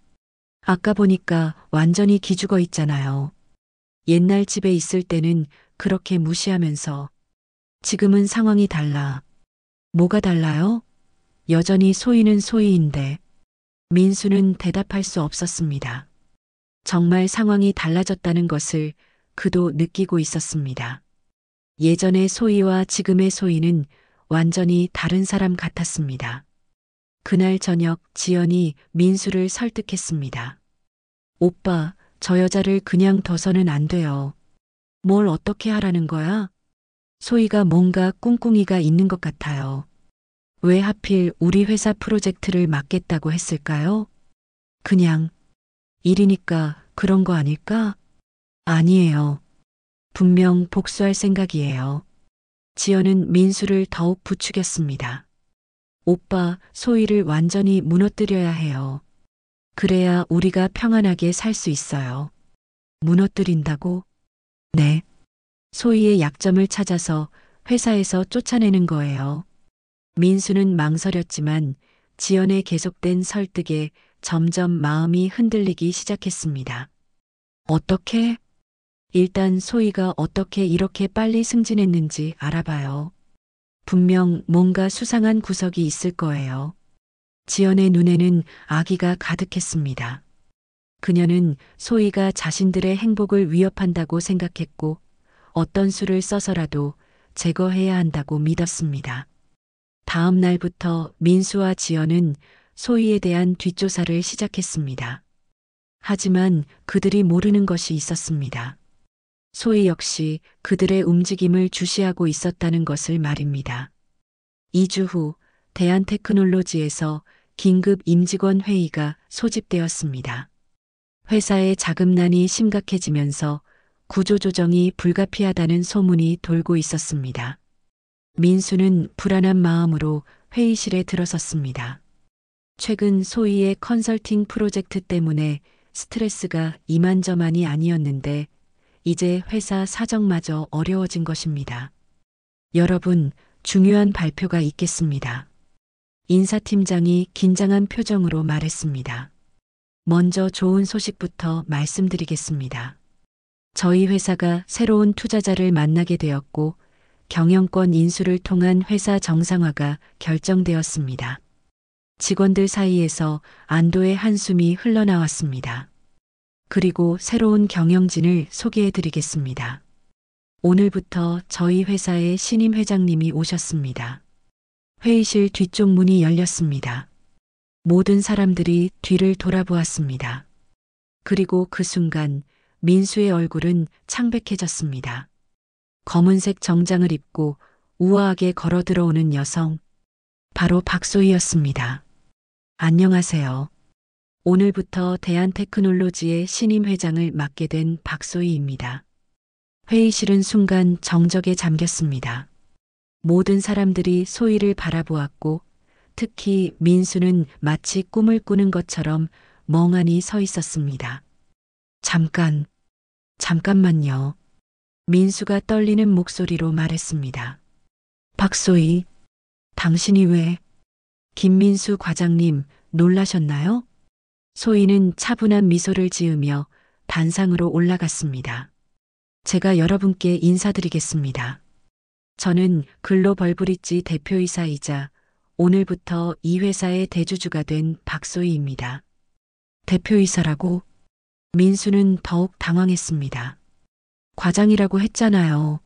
아까 보니까 완전히 기죽어 있잖아요. 옛날 집에 있을 때는 그렇게 무시하면서 지금은 상황이 달라. 뭐가 달라요? 여전히 소희는 소희인데 민수는 대답할 수 없었습니다. 정말 상황이 달라졌다는 것을 그도 느끼고 있었습니다. 예전의 소희와 지금의 소희는 완전히 다른 사람 같았습니다. 그날 저녁 지연이 민수를 설득했습니다. 오빠, 저 여자를 그냥 둬서는 안 돼요. 뭘 어떻게 하라는 거야? 소희가 뭔가 꿍꿍이가 있는 것 같아요. 왜 하필 우리 회사 프로젝트를 맡겠다고 했을까요? 그냥 일이니까 그런 거 아닐까? 아니에요. 분명 복수할 생각이에요. 지연은 민수를 더욱 부추겼습니다. 오빠, 소희를 완전히 무너뜨려야 해요. 그래야 우리가 평안하게 살 수 있어요. 무너뜨린다고? 네. 소희의 약점을 찾아서 회사에서 쫓아내는 거예요. 민수는 망설였지만 지연의 계속된 설득에 점점 마음이 흔들리기 시작했습니다. 어떻게? 일단 소희가 어떻게 이렇게 빨리 승진했는지 알아봐요. 분명 뭔가 수상한 구석이 있을 거예요. 지연의 눈에는 아기가 가득했습니다. 그녀는 소희가 자신들의 행복을 위협한다고 생각했고 어떤 수를 써서라도 제거해야 한다고 믿었습니다. 다음 날부터 민수와 지연은 소희에 대한 뒷조사를 시작했습니다. 하지만 그들이 모르는 것이 있었습니다. 소희 역시 그들의 움직임을 주시하고 있었다는 것을 말입니다. 2주 후 대한테크놀로지에서 긴급 임직원 회의가 소집되었습니다. 회사의 자금난이 심각해지면서 구조조정이 불가피하다는 소문이 돌고 있었습니다. 민수는 불안한 마음으로 회의실에 들어섰습니다. 최근 소희의 컨설팅 프로젝트 때문에 스트레스가 이만저만이 아니었는데 이제 회사 사정마저 어려워진 것입니다. 여러분, 중요한 발표가 있겠습니다. 인사팀장이 긴장한 표정으로 말했습니다. 먼저 좋은 소식부터 말씀드리겠습니다. 저희 회사가 새로운 투자자를 만나게 되었고 경영권 인수를 통한 회사 정상화가 결정되었습니다. 직원들 사이에서 안도의 한숨이 흘러나왔습니다. 그리고 새로운 경영진을 소개해 드리겠습니다. 오늘부터 저희 회사의 신임 회장님이 오셨습니다. 회의실 뒤쪽 문이 열렸습니다. 모든 사람들이 뒤를 돌아보았습니다. 그리고 그 순간 민수의 얼굴은 창백해졌습니다. 검은색 정장을 입고 우아하게 걸어 들어오는 여성, 바로 박소희였습니다. 안녕하세요. 오늘부터 대한테크놀로지의 신임 회장을 맡게 된 박소희입니다. 회의실은 순간 정적에 잠겼습니다. 모든 사람들이 소희를 바라보았고 특히 민수는 마치 꿈을 꾸는 것처럼 멍하니 서 있었습니다. 잠깐, 잠깐만요. 민수가 떨리는 목소리로 말했습니다. 박소희, 당신이 왜? 김민수 과장님, 놀라셨나요? 소희는 차분한 미소를 지으며 단상으로 올라갔습니다. 제가 여러분께 인사드리겠습니다. 저는 글로벌브릿지 대표이사이자 오늘부터 이 회사의 대주주가 된 박소희입니다. 대표이사라고? 민수는 더욱 당황했습니다. 과장이라고 했잖아요.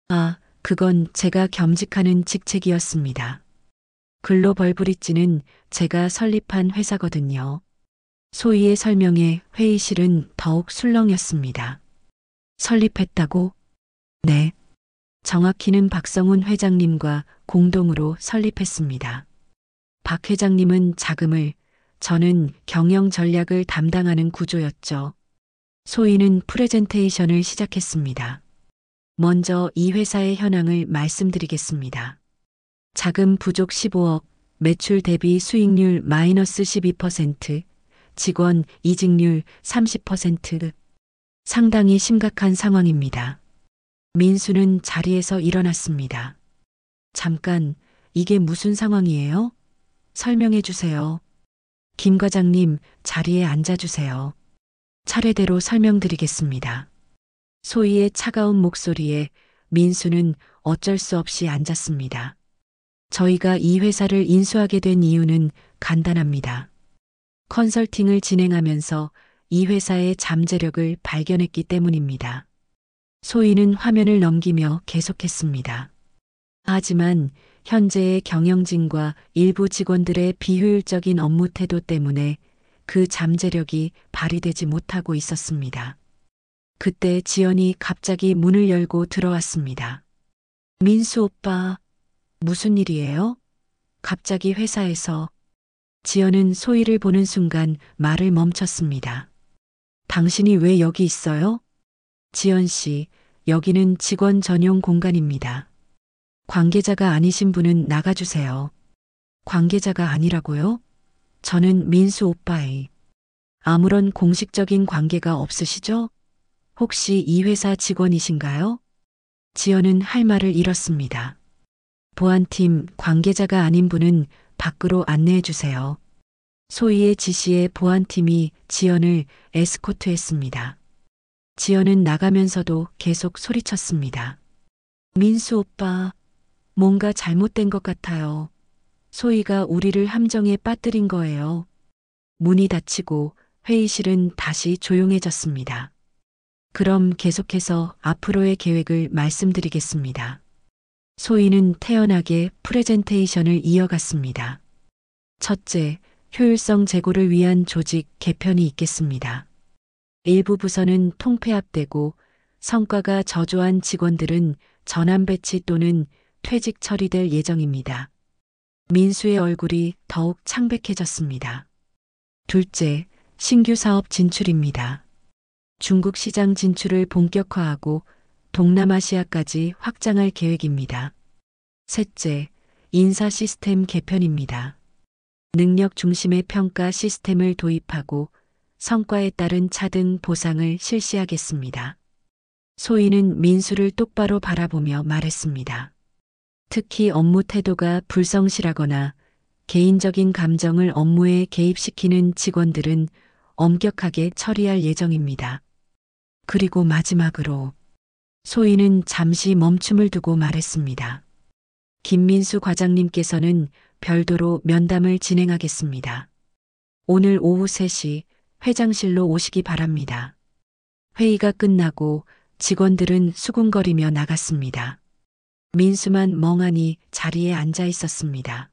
아, 그건 제가 겸직하는 직책이었습니다. 글로벌브릿지는 제가 설립한 회사거든요. 소희의 설명에 회의실은 더욱 술렁였습니다. 설립했다고? 네. 정확히는 박성훈 회장님과 공동으로 설립했습니다. 박 회장님은 자금을, 저는 경영 전략을 담당하는 구조였죠. 소희는 프레젠테이션을 시작했습니다. 먼저 이 회사의 현황을 말씀드리겠습니다. 자금 부족 15억, 매출 대비 수익률 마이너스 12%, 직원 이직률 30%. 상당히 심각한 상황입니다. 민수는 자리에서 일어났습니다. 잠깐, 이게 무슨 상황이에요? 설명해 주세요. 김 과장님, 자리에 앉아주세요. 차례대로 설명드리겠습니다. 소희의 차가운 목소리에 민수는 어쩔 수 없이 앉았습니다. 저희가 이 회사를 인수하게 된 이유는 간단합니다. 컨설팅을 진행하면서 이 회사의 잠재력을 발견했기 때문입니다. 소희는 화면을 넘기며 계속했습니다. 하지만 현재의 경영진과 일부 직원들의 비효율적인 업무 태도 때문에 그 잠재력이 발휘되지 못하고 있었습니다. 그때 지연이 갑자기 문을 열고 들어왔습니다. 민수 오빠, 무슨 일이에요? 갑자기 회사에서. 지연은 소희를 보는 순간 말을 멈췄습니다. 당신이 왜 여기 있어요? 지연 씨, 여기는 직원 전용 공간입니다. 관계자가 아니신 분은 나가주세요. 관계자가 아니라고요? 저는 민수 오빠의. 아무런 공식적인 관계가 없으시죠? 혹시 이 회사 직원이신가요? 지연은 할 말을 잃었습니다. 보안팀 관계자가 아닌 분은 밖으로 안내해 주세요. 소희의 지시에 보안팀이 지연을 에스코트했습니다. 지연은 나가면서도 계속 소리쳤습니다. 민수 오빠, 뭔가 잘못된 것 같아요. 소희가 우리를 함정에 빠뜨린 거예요. 문이 닫히고 회의실은 다시 조용해졌습니다. 그럼 계속해서 앞으로의 계획을 말씀드리겠습니다. 소희는 태연하게 프레젠테이션을 이어갔습니다. 첫째, 효율성 제고를 위한 조직 개편이 있겠습니다. 일부 부서는 통폐합되고 성과가 저조한 직원들은 전환 배치 또는 퇴직 처리될 예정입니다. 민수의 얼굴이 더욱 창백해졌습니다. 둘째, 신규 사업 진출입니다. 중국 시장 진출을 본격화하고 동남아시아까지 확장할 계획입니다. 셋째, 인사 시스템 개편입니다. 능력 중심의 평가 시스템을 도입하고 성과에 따른 차등 보상을 실시하겠습니다. 소희는 민수를 똑바로 바라보며 말했습니다. 특히 업무 태도가 불성실하거나 개인적인 감정을 업무에 개입시키는 직원들은 엄격하게 처리할 예정입니다. 그리고 마지막으로 소희는 잠시 멈춤을 두고 말했습니다. 김민수 과장님께서는 별도로 면담을 진행하겠습니다. 오늘 오후 3시 회장실로 오시기 바랍니다. 회의가 끝나고 직원들은 수군거리며 나갔습니다. 민수만 멍하니 자리에 앉아 있었습니다.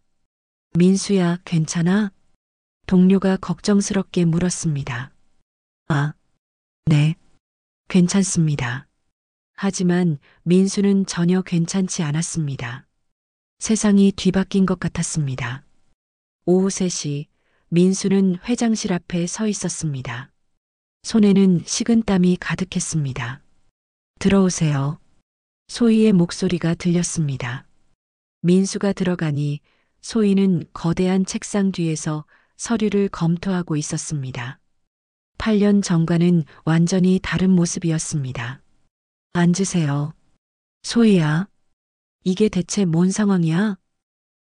민수야, 괜찮아? 동료가 걱정스럽게 물었습니다. 아, 네, 괜찮습니다. 하지만 민수는 전혀 괜찮지 않았습니다. 세상이 뒤바뀐 것 같았습니다. 오후 3시 민수는 회장실 앞에 서 있었습니다. 손에는 식은땀이 가득했습니다. 들어오세요. 소희의 목소리가 들렸습니다. 민수가 들어가니 소희는 거대한 책상 뒤에서 서류를 검토하고 있었습니다. 8년 전과는 완전히 다른 모습이었습니다. 앉으세요. 소희야, 이게 대체 뭔 상황이야?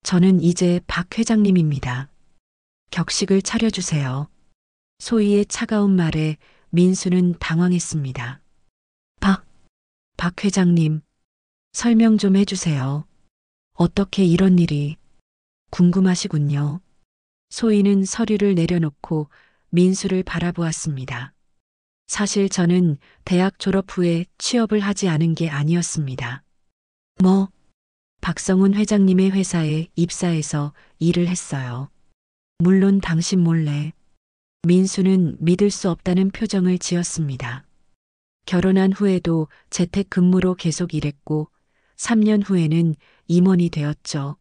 저는 이제 박 회장님입니다. 격식을 차려주세요. 소희의 차가운 말에 민수는 당황했습니다. 박 회장님, 설명 좀 해주세요. 어떻게 이런 일이 궁금하시군요. 소희는 서류를 내려놓고 민수를 바라보았습니다. 사실 저는 대학 졸업 후에 취업을 하지 않은 게 아니었습니다. 박성훈 회장님의 회사에 입사해서 일을 했어요. 물론 당신 몰래. 민수는 믿을 수 없다는 표정을 지었습니다. 결혼한 후에도 재택근무로 계속 일했고 3년 후에는 임원이 되었죠.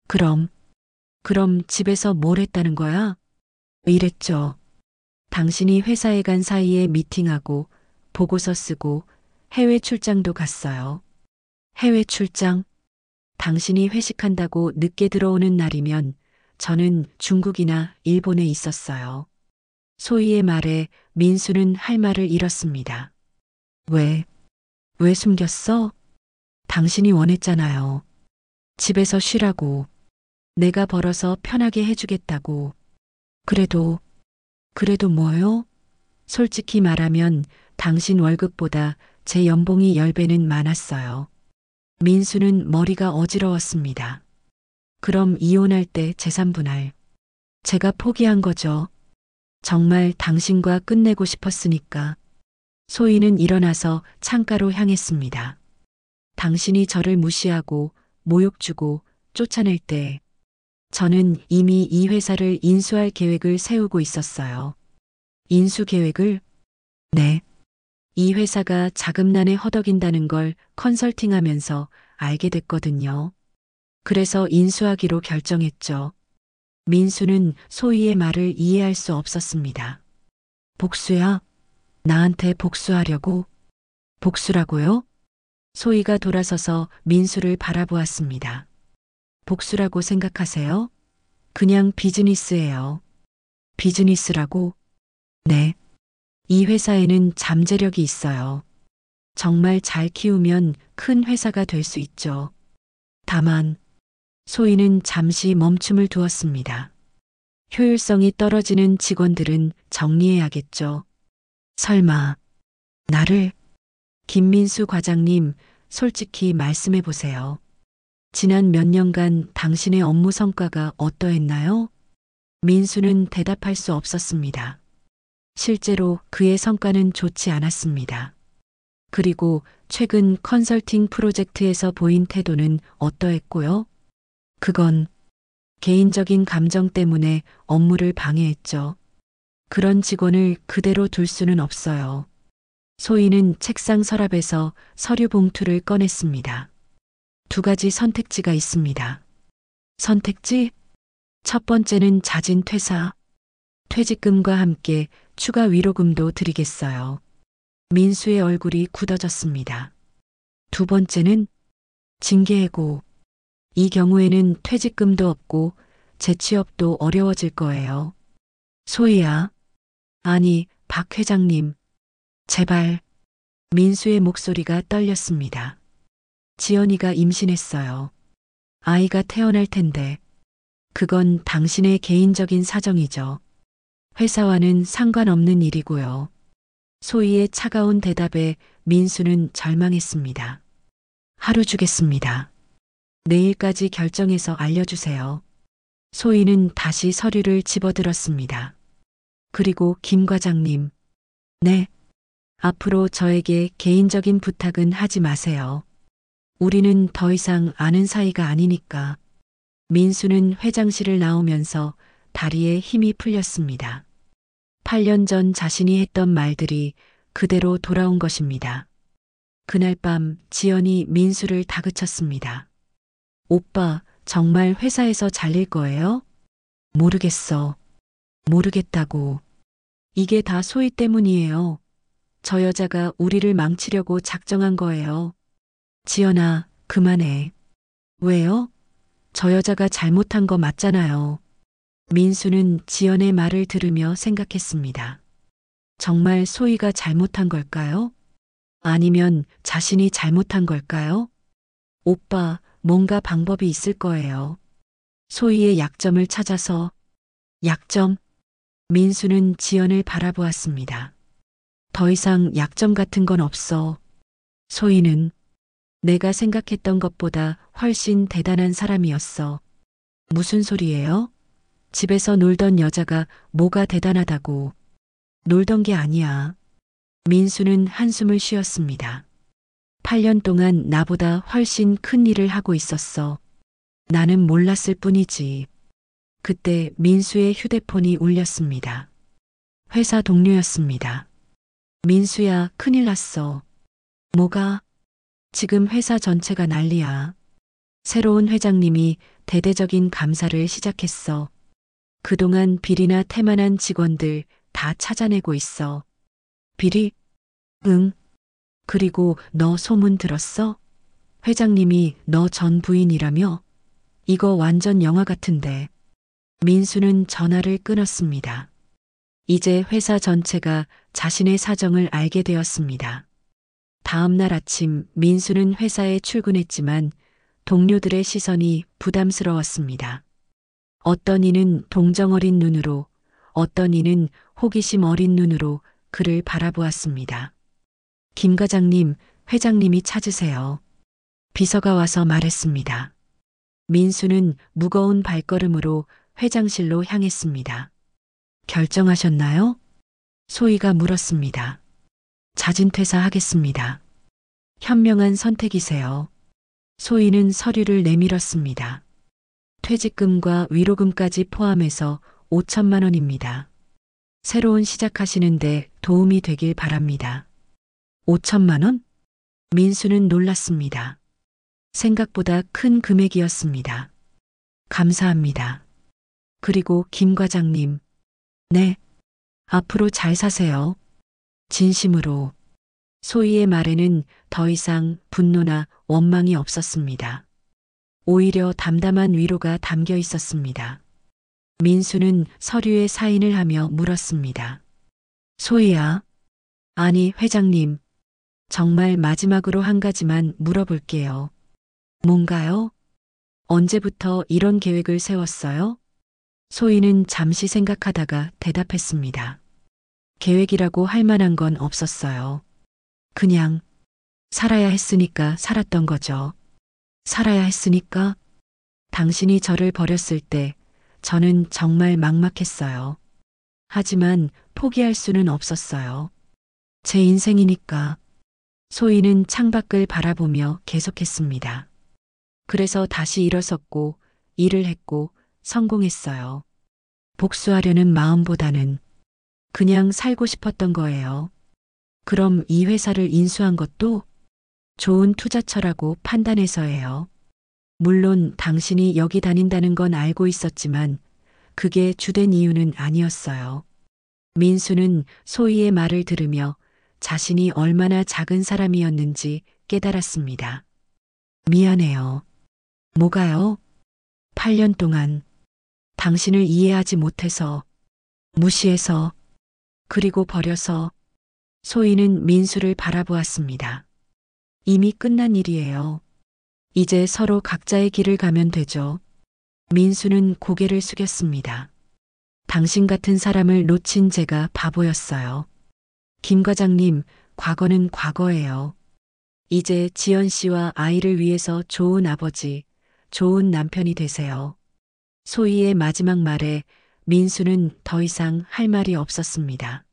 그럼 집에서 뭘 했다는 거야? 일했죠. 당신이 회사에 간 사이에 미팅하고 보고서 쓰고 해외 출장도 갔어요. 해외 출장? 당신이 회식한다고 늦게 들어오는 날이면 저는 중국이나 일본에 있었어요. 소희의 말에 민수는 할 말을 잃었습니다. 왜 숨겼어? 당신이 원했잖아요. 집에서 쉬라고. 내가 벌어서 편하게 해주겠다고. 그래도 뭐요? 솔직히 말하면 당신 월급보다 제 연봉이 10배는 많았어요. 민수는 머리가 어지러웠습니다. 그럼 이혼할 때 재산 분할. 제가 포기한 거죠. 정말 당신과 끝내고 싶었으니까. 소희는 일어나서 창가로 향했습니다. 당신이 저를 무시하고 모욕 주고 쫓아낼 때 저는 이미 이 회사를 인수할 계획을 세우고 있었어요. 인수 계획을? 네. 이 회사가 자금난에 허덕인다는 걸 컨설팅하면서 알게 됐거든요. 그래서 인수하기로 결정했죠. 민수는 소희의 말을 이해할 수 없었습니다. 복수야? 나한테 복수하려고? 복수라고요? 소희가 돌아서서 민수를 바라보았습니다. 복수라고 생각하세요? 그냥 비즈니스예요. 비즈니스라고? 네. 이 회사에는 잠재력이 있어요. 정말 잘 키우면 큰 회사가 될 수 있죠. 다만, 소희는 잠시 멈춤을 두었습니다. 효율성이 떨어지는 직원들은 정리해야겠죠. 설마, 나를? 김민수 과장님, 솔직히 말씀해 보세요. 지난 몇 년간 당신의 업무 성과가 어떠했나요? 민수는 대답할 수 없었습니다. 실제로 그의 성과는 좋지 않았습니다. 그리고 최근 컨설팅 프로젝트에서 보인 태도는 어떠했고요? 그건 개인적인 감정 때문에 업무를 방해했죠. 그런 직원을 그대로 둘 수는 없어요. 소희는 책상 서랍에서 서류 봉투를 꺼냈습니다. 2가지 선택지가 있습니다. 선택지? 첫 번째는 자진 퇴사. 퇴직금과 함께 추가 위로금도 드리겠어요. 민수의 얼굴이 굳어졌습니다. 2번째는 징계해고. 이 경우에는 퇴직금도 없고 재취업도 어려워질 거예요. 소희야. 아니, 박 회장님. 제발. 민수의 목소리가 떨렸습니다. 지연이가 임신했어요. 아이가 태어날 텐데. 그건 당신의 개인적인 사정이죠. 회사와는 상관없는 일이고요. 소희의 차가운 대답에 민수는 절망했습니다. 하루 주겠습니다. 내일까지 결정해서 알려주세요. 소희는 다시 서류를 집어들었습니다. 그리고 김 과장님. 네. 앞으로 저에게 개인적인 부탁은 하지 마세요. 우리는 더 이상 아는 사이가 아니니까. 민수는 회장실을 나오면서 다리에 힘이 풀렸습니다. 8년 전 자신이 했던 말들이 그대로 돌아온 것입니다. 그날 밤 지연이 민수를 다그쳤습니다. 오빠, 정말 회사에서 잘릴 거예요? 모르겠어. 모르겠다고. 이게 다 소희 때문이에요. 저 여자가 우리를 망치려고 작정한 거예요. 지연아, 그만해. 왜요? 저 여자가 잘못한 거 맞잖아요. 민수는 지연의 말을 들으며 생각했습니다. 정말 소희가 잘못한 걸까요? 아니면 자신이 잘못한 걸까요? 오빠, 뭔가 방법이 있을 거예요. 소희의 약점을 찾아서. 약점? 민수는 지연을 바라보았습니다. 더 이상 약점 같은 건 없어. 소희는 내가 생각했던 것보다 훨씬 대단한 사람이었어. 무슨 소리예요? 집에서 놀던 여자가 뭐가 대단하다고. 놀던 게 아니야. 민수는 한숨을 쉬었습니다. 8년 동안 나보다 훨씬 큰 일을 하고 있었어. 나는 몰랐을 뿐이지. 그때 민수의 휴대폰이 울렸습니다. 회사 동료였습니다. 민수야, 큰일 났어. 뭐가? 지금 회사 전체가 난리야. 새로운 회장님이 대대적인 감사를 시작했어. 그동안 비리나 태만한 직원들 다 찾아내고 있어. 비리? 응. 그리고 너 소문 들었어? 회장님이 너 전 부인이라며? 이거 완전 영화 같은데. 민수는 전화를 끊었습니다. 이제 회사 전체가 자신의 사정을 알게 되었습니다. 다음 날 아침 민수는 회사에 출근했지만 동료들의 시선이 부담스러웠습니다. 어떤 이는 동정 어린 눈으로, 어떤 이는 호기심 어린 눈으로 그를 바라보았습니다. 김 과장님, 회장님이 찾으세요. 비서가 와서 말했습니다. 민수는 무거운 발걸음으로 회장실로 향했습니다. 결정하셨나요? 소희가 물었습니다. 자진 퇴사하겠습니다. 현명한 선택이세요. 소희는 서류를 내밀었습니다. 퇴직금과 위로금까지 포함해서 5천만 원입니다. 새로운 시작하시는데 도움이 되길 바랍니다. 5천만 원? 민수는 놀랐습니다. 생각보다 큰 금액이었습니다. 감사합니다. 그리고 김 과장님. 네. 앞으로 잘 사세요. 진심으로. 소희의 말에는 더 이상 분노나 원망이 없었습니다. 오히려 담담한 위로가 담겨 있었습니다. 민수는 서류에 사인을 하며 물었습니다. 소희야. 아니, 회장님. 정말 마지막으로 한 가지만 물어볼게요. 뭔가요? 언제부터 이런 계획을 세웠어요? 소희는 잠시 생각하다가 대답했습니다. 계획이라고 할 만한 건 없었어요. 그냥 살아야 했으니까 살았던 거죠. 살아야 했으니까? 당신이 저를 버렸을 때 저는 정말 막막했어요. 하지만 포기할 수는 없었어요. 제 인생이니까. 소희는 창밖을 바라보며 계속했습니다. 그래서 다시 일어섰고 일을 했고 성공했어요. 복수하려는 마음보다는 그냥 살고 싶었던 거예요. 그럼 이 회사를 인수한 것도 좋은 투자처라고 판단해서예요. 물론 당신이 여기 다닌다는 건 알고 있었지만 그게 주된 이유는 아니었어요. 민수는 소희의 말을 들으며 자신이 얼마나 작은 사람이었는지 깨달았습니다. 미안해요. 뭐가요? 8년 동안 당신을 이해하지 못해서, 무시해서, 그리고 버려서. 소희는 민수를 바라보았습니다. 이미 끝난 일이에요. 이제 서로 각자의 길을 가면 되죠. 민수는 고개를 숙였습니다. 당신 같은 사람을 놓친 제가 바보였어요. 김 과장님, 과거는 과거예요. 이제 지연 씨와 아이를 위해서 좋은 아버지, 좋은 남편이 되세요. 소희의 마지막 말에 민수는 더 이상 할 말이 없었습니다.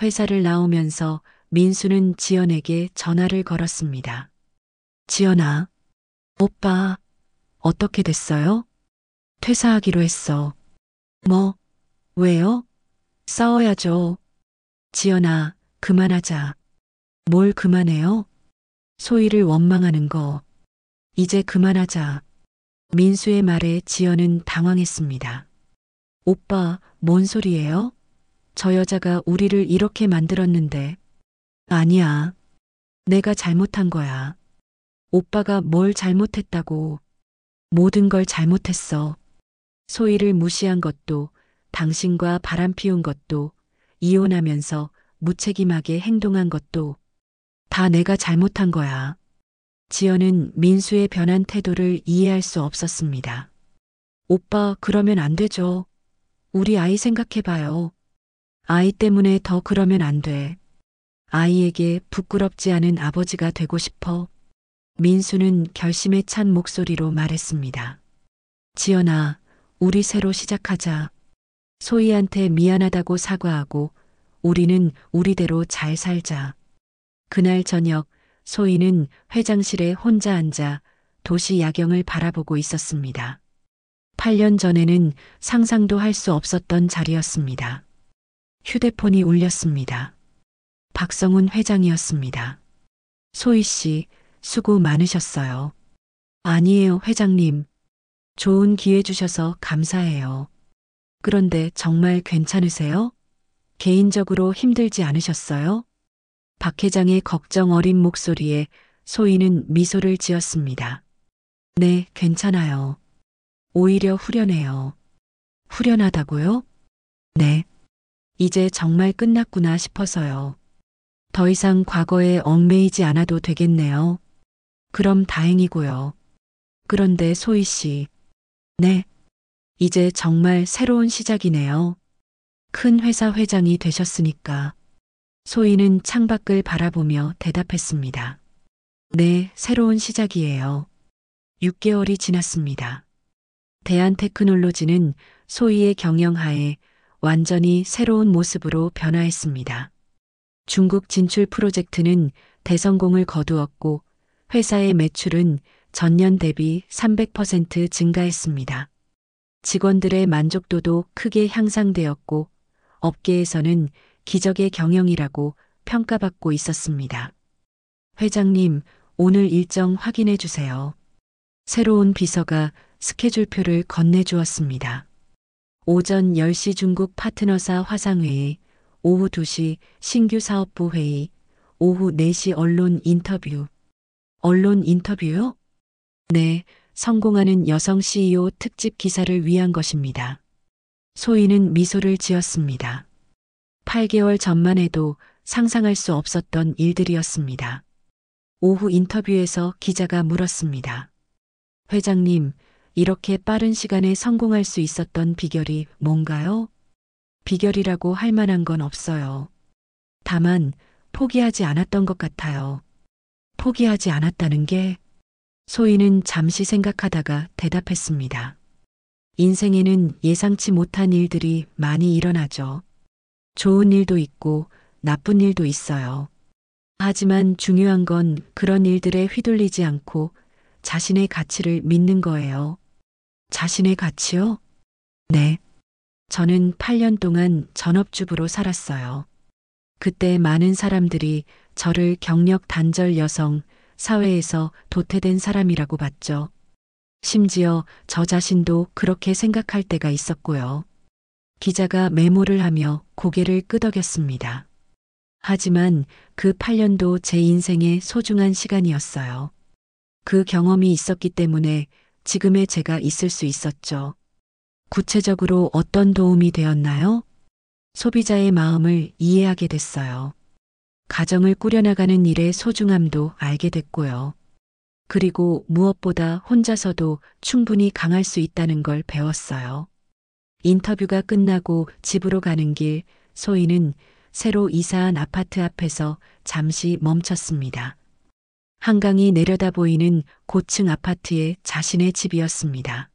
회사를 나오면서 민수는 지연에게 전화를 걸었습니다. 지연아, 오빠, 어떻게 됐어요? 퇴사하기로 했어. 뭐, 왜요? 싸워야죠. 지연아, 그만하자. 뭘 그만해요? 소희를 원망하는 거. 이제 그만하자. 민수의 말에 지연은 당황했습니다. 오빠, 뭔 소리예요? 저 여자가 우리를 이렇게 만들었는데. 아니야. 내가 잘못한 거야. 오빠가 뭘 잘못했다고. 모든 걸 잘못했어. 소희를 무시한 것도, 당신과 바람 피운 것도, 이혼하면서 무책임하게 행동한 것도 다 내가 잘못한 거야. 지연은 민수의 변한 태도를 이해할 수 없었습니다. 오빠, 그러면 안 되죠. 우리 아이 생각해봐요. 아이 때문에 더 그러면 안 돼. 아이에게 부끄럽지 않은 아버지가 되고 싶어. 민수는 결심에 찬 목소리로 말했습니다. 지연아, 우리 새로 시작하자. 소희한테 미안하다고 사과하고 우리는 우리대로 잘 살자. 그날 저녁 소희는 회장실에 혼자 앉아 도시 야경을 바라보고 있었습니다. 8년 전에는 상상도 할 수 없었던 자리였습니다. 휴대폰이 울렸습니다. 박성훈 회장이었습니다. 소희 씨, 수고 많으셨어요. 아니에요, 회장님. 좋은 기회 주셔서 감사해요. 그런데 정말 괜찮으세요? 개인적으로 힘들지 않으셨어요? 박 회장의 걱정 어린 목소리에 소희는 미소를 지었습니다. 네, 괜찮아요. 오히려 후련해요. 후련하다고요? 네. 이제 정말 끝났구나 싶어서요. 더 이상 과거에 얽매이지 않아도 되겠네요. 그럼 다행이고요. 그런데 소희 씨. 네. 이제 정말 새로운 시작이네요. 큰 회사 회장이 되셨으니까. 소희는 창밖을 바라보며 대답했습니다. 네, 새로운 시작이에요. 6개월이 지났습니다. 대한테크놀로지는 소희의 경영하에 완전히 새로운 모습으로 변화했습니다. 중국 진출 프로젝트는 대성공을 거두었고 회사의 매출은 전년 대비 300% 증가했습니다. 직원들의 만족도도 크게 향상되었고 업계에서는 기적의 경영이라고 평가받고 있었습니다. 회장님, 오늘 일정 확인해 주세요. 새로운 비서가 스케줄표를 건네주었습니다. 오전 10시 중국 파트너사 화상회의, 오후 2시 신규 사업부 회의, 오후 4시 언론 인터뷰. 언론 인터뷰요? 네, 성공하는 여성 CEO 특집 기사를 위한 것입니다. 소희는 미소를 지었습니다. 8개월 전만 해도 상상할 수 없었던 일들이었습니다. 오후 인터뷰에서 기자가 물었습니다. 회장님, 이렇게 빠른 시간에 성공할 수 있었던 비결이 뭔가요? 비결이라고 할 만한 건 없어요. 다만 포기하지 않았던 것 같아요. 포기하지 않았다는 게? 소희는 잠시 생각하다가 대답했습니다. 인생에는 예상치 못한 일들이 많이 일어나죠. 좋은 일도 있고 나쁜 일도 있어요. 하지만 중요한 건 그런 일들에 휘둘리지 않고 자신의 가치를 믿는 거예요. 자신의 가치요? 네. 저는 8년 동안 전업주부로 살았어요. 그때 많은 사람들이 저를 경력 단절 여성, 사회에서 도태된 사람이라고 봤죠. 심지어 저 자신도 그렇게 생각할 때가 있었고요. 기자가 메모를 하며 고개를 끄덕였습니다. 하지만 그 8년도 제 인생의 소중한 시간이었어요. 그 경험이 있었기 때문에 지금의 제가 있을 수 있었죠. 구체적으로 어떤 도움이 되었나요? 소비자의 마음을 이해하게 됐어요. 가정을 꾸려나가는 일의 소중함도 알게 됐고요. 그리고 무엇보다 혼자서도 충분히 강할 수 있다는 걸 배웠어요. 인터뷰가 끝나고 집으로 가는 길, 소희는 새로 이사한 아파트 앞에서 잠시 멈췄습니다. 한강이 내려다 보이는 고층 아파트에 자신의 집이었습니다.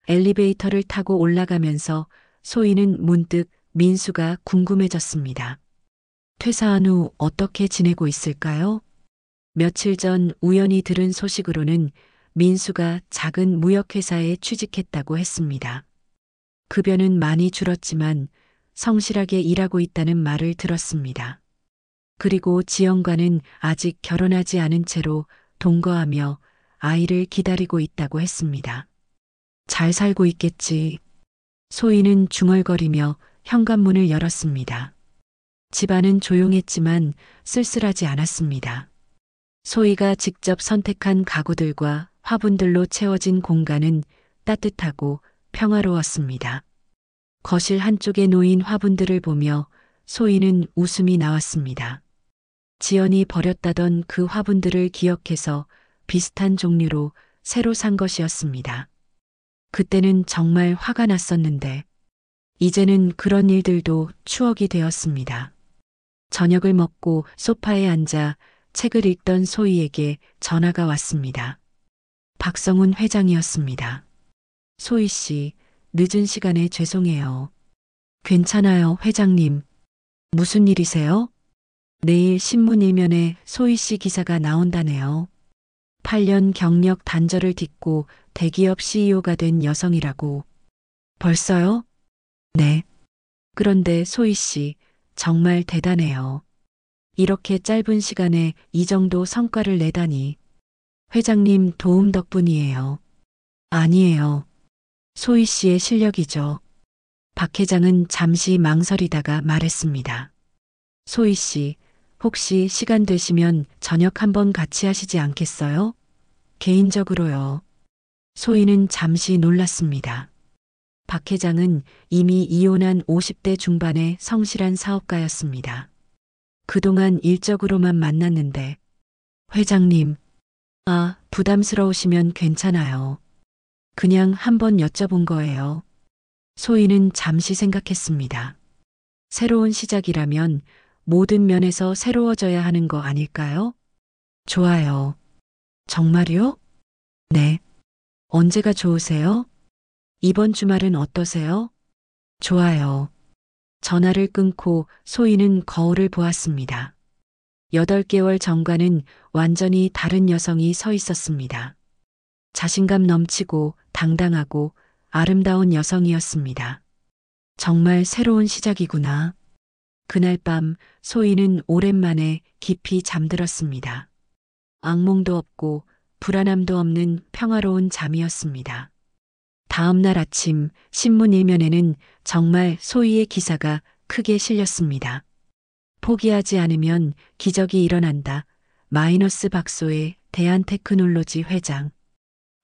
엘리베이터를 타고 올라가면서 소희는 문득 민수가 궁금해졌습니다. 퇴사한 후 어떻게 지내고 있을까요? 며칠 전 우연히 들은 소식으로는 민수가 작은 무역회사에 취직했다고 했습니다. 급여는 많이 줄었지만 성실하게 일하고 있다는 말을 들었습니다. 그리고 지영과는 아직 결혼하지 않은 채로 동거하며 아이를 기다리고 있다고 했습니다. 잘 살고 있겠지. 소희는 중얼거리며 현관문을 열었습니다. 집안은 조용했지만 쓸쓸하지 않았습니다. 소희가 직접 선택한 가구들과 화분들로 채워진 공간은 따뜻하고 평화로웠습니다. 거실 한쪽에 놓인 화분들을 보며 소희는 웃음이 나왔습니다. 지연이 버렸다던 그 화분들을 기억해서 비슷한 종류로 새로 산 것이었습니다. 그때는 정말 화가 났었는데 이제는 그런 일들도 추억이 되었습니다. 저녁을 먹고 소파에 앉아 책을 읽던 소희에게 전화가 왔습니다. 박성훈 회장이었습니다. 소희 씨, 늦은 시간에 죄송해요. 괜찮아요, 회장님. 무슨 일이세요? 내일 신문 일면에 소희 씨 기사가 나온다네요. 8년 경력 단절을 딛고 대기업 CEO가 된 여성이라고. 벌써요? 네. 그런데 소희 씨, 정말 대단해요. 이렇게 짧은 시간에 이 정도 성과를 내다니. 회장님 도움 덕분이에요. 아니에요. 소희 씨의 실력이죠. 박 회장은 잠시 망설이다가 말했습니다. 소희 씨, 혹시 시간 되시면 저녁 한번 같이 하시지 않겠어요? 개인적으로요. 소희는 잠시 놀랐습니다. 박 회장은 이미 이혼한 50대 중반의 성실한 사업가였습니다. 그동안 일적으로만 만났는데, 회장님, 부담스러우시면 괜찮아요. 그냥 한번 여쭤본 거예요. 소희는 잠시 생각했습니다. 새로운 시작이라면 모든 면에서 새로워져야 하는 거 아닐까요? 좋아요. 정말요? 네. 언제가 좋으세요? 이번 주말은 어떠세요? 좋아요. 전화를 끊고 소희는 거울을 보았습니다. 8개월 전과는 완전히 다른 여성이 서 있었습니다. 자신감 넘치고 당당하고 아름다운 여성이었습니다. 정말 새로운 시작이구나. 그날 밤 소희는 오랜만에 깊이 잠들었습니다. 악몽도 없고 불안함도 없는 평화로운 잠이었습니다. 다음 날 아침 신문 일면에는 정말 소희의 기사가 크게 실렸습니다. 포기하지 않으면 기적이 일어난다. 마이너스 박소의 대한테크놀로지 회장.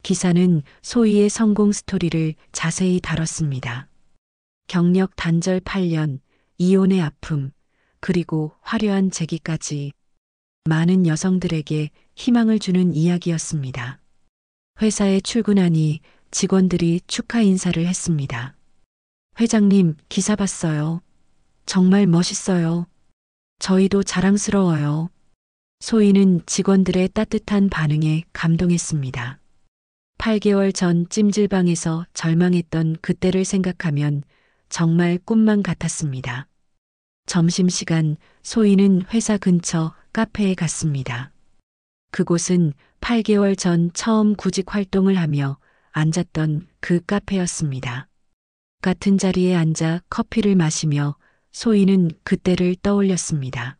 기사는 소희의 성공 스토리를 자세히 다뤘습니다. 경력 단절 8년, 이혼의 아픔, 그리고 화려한 재기까지 많은 여성들에게 희망을 주는 이야기였습니다. 회사에 출근하니 직원들이 축하 인사를 했습니다. 회장님, 기사 봤어요. 정말 멋있어요. 저희도 자랑스러워요. 소희는 직원들의 따뜻한 반응에 감동했습니다. 8개월 전 찜질방에서 절망했던 그때를 생각하면 정말 꿈만 같았습니다. 점심시간 소희는 회사 근처 카페에 갔습니다. 그곳은 8개월 전 처음 구직 활동을 하며 앉았던 그 카페였습니다. 같은 자리에 앉아 커피를 마시며 소희는 그때를 떠올렸습니다.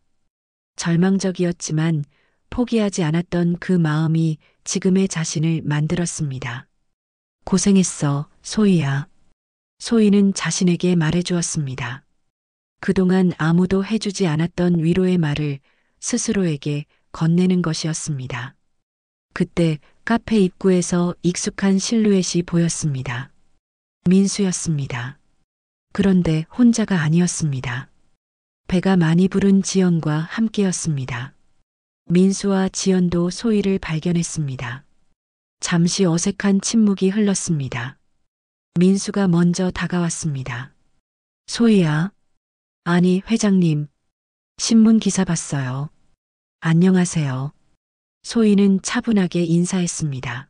절망적이었지만 포기하지 않았던 그 마음이 지금의 자신을 만들었습니다. 고생했어, 소희야. 소희는 자신에게 말해주었습니다. 그동안 아무도 해주지 않았던 위로의 말을 스스로에게 건네는 것이었습니다. 그때 카페 입구에서 익숙한 실루엣이 보였습니다. 민수였습니다. 그런데 혼자가 아니었습니다. 배가 많이 부른 지연과 함께였습니다. 민수와 지연도 소희를 발견했습니다. 잠시 어색한 침묵이 흘렀습니다. 민수가 먼저 다가왔습니다. 소희야. 아니, 회장님. 신문 기사 봤어요. 안녕하세요. 소희는 차분하게 인사했습니다.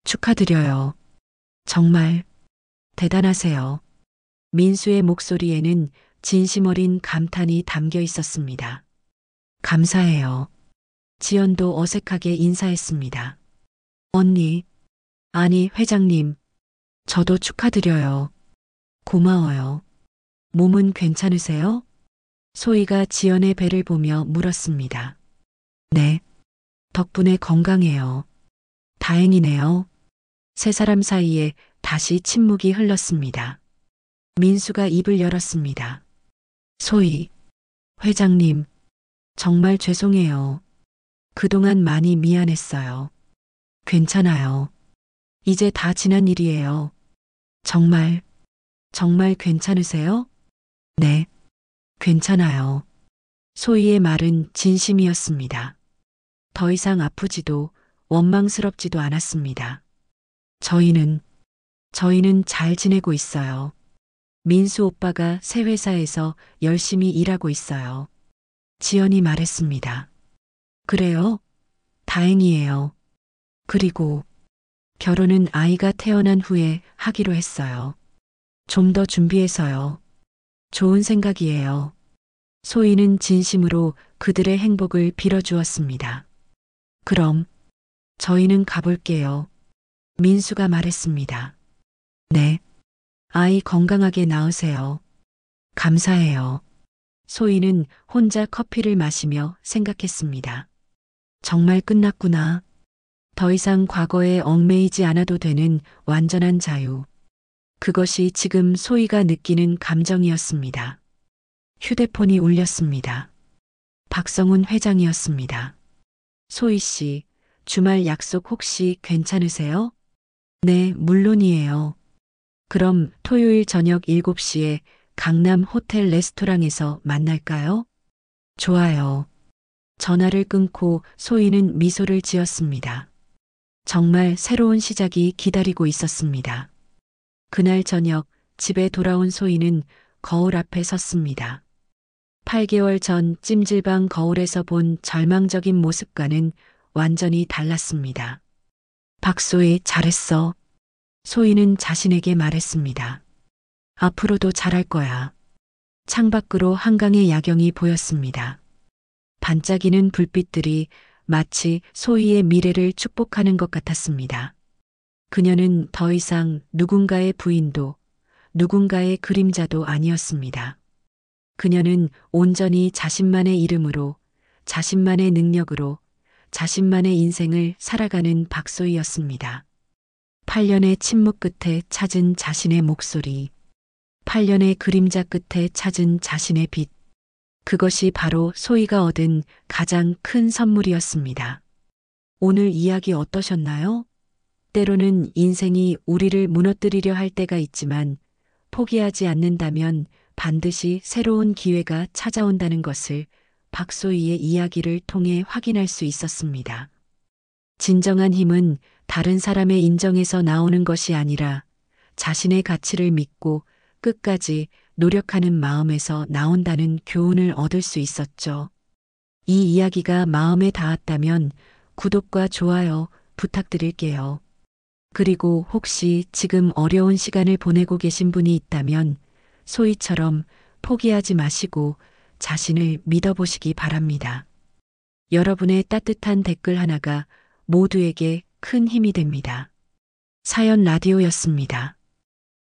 축하드려요. 정말 대단하세요. 민수의 목소리에는 진심 어린 감탄이 담겨 있었습니다. 감사해요. 지연도 어색하게 인사했습니다. 언니. 아니, 회장님. 저도 축하드려요. 고마워요. 몸은 괜찮으세요? 소희가 지연의 배를 보며 물었습니다. 네. 덕분에 건강해요. 다행이네요. 세 사람 사이에 다시 침묵이 흘렀습니다. 민수가 입을 열었습니다. 소희. 회장님. 정말 죄송해요. 그동안 많이 미안했어요. 괜찮아요. 이제 다 지난 일이에요. 정말 괜찮으세요? 네. 괜찮아요. 소희의 말은 진심이었습니다. 더 이상 아프지도 원망스럽지도 않았습니다. 저희는 잘 지내고 있어요. 민수 오빠가 새 회사에서 열심히 일하고 있어요. 지연이 말했습니다. 그래요? 다행이에요. 그리고 결혼은 아이가 태어난 후에 하기로 했어요. 좀 더 준비해서요. 좋은 생각이에요. 소희는 진심으로 그들의 행복을 빌어주었습니다. 그럼 저희는 가볼게요. 민수가 말했습니다. 네. 아이 건강하게 낳으세요. 감사해요. 소희는 혼자 커피를 마시며 생각했습니다. 정말 끝났구나. 더 이상 과거에 얽매이지 않아도 되는 완전한 자유. 그것이 지금 소희가 느끼는 감정이었습니다. 휴대폰이 울렸습니다. 박성훈 회장이었습니다. 소희 씨, 주말 약속 혹시 괜찮으세요? 네, 물론이에요. 그럼 토요일 저녁 7시에 강남 호텔 레스토랑에서 만날까요? 좋아요. 전화를 끊고 소희는 미소를 지었습니다. 정말 새로운 시작이 기다리고 있었습니다. 그날 저녁 집에 돌아온 소희는 거울 앞에 섰습니다. 8개월 전 찜질방 거울에서 본 절망적인 모습과는 완전히 달랐습니다. 박소희 잘했어. 소희는 자신에게 말했습니다. 앞으로도 잘할 거야. 창밖으로 한강의 야경이 보였습니다. 반짝이는 불빛들이 마치 소희의 미래를 축복하는 것 같았습니다. 그녀는 더 이상 누군가의 부인도 누군가의 그림자도 아니었습니다. 그녀는 온전히 자신만의 이름으로, 자신만의 능력으로, 자신만의 인생을 살아가는 박소희였습니다. 8년의 침묵 끝에 찾은 자신의 목소리, 8년의 그림자 끝에 찾은 자신의 빛. 그것이 바로 소희가 얻은 가장 큰 선물이었습니다. 오늘 이야기 어떠셨나요? 때로는 인생이 우리를 무너뜨리려 할 때가 있지만 포기하지 않는다면 반드시 새로운 기회가 찾아온다는 것을 박소희의 이야기를 통해 확인할 수 있었습니다. 진정한 힘은 다른 사람의 인정에서 나오는 것이 아니라 자신의 가치를 믿고 끝까지 노력하는 마음에서 나온다는 교훈을 얻을 수 있었죠. 이 이야기가 마음에 닿았다면 구독과 좋아요 부탁드릴게요. 그리고 혹시 지금 어려운 시간을 보내고 계신 분이 있다면 소희처럼 포기하지 마시고 자신을 믿어보시기 바랍니다. 여러분의 따뜻한 댓글 하나가 모두에게 큰 힘이 됩니다. 사연 라디오였습니다.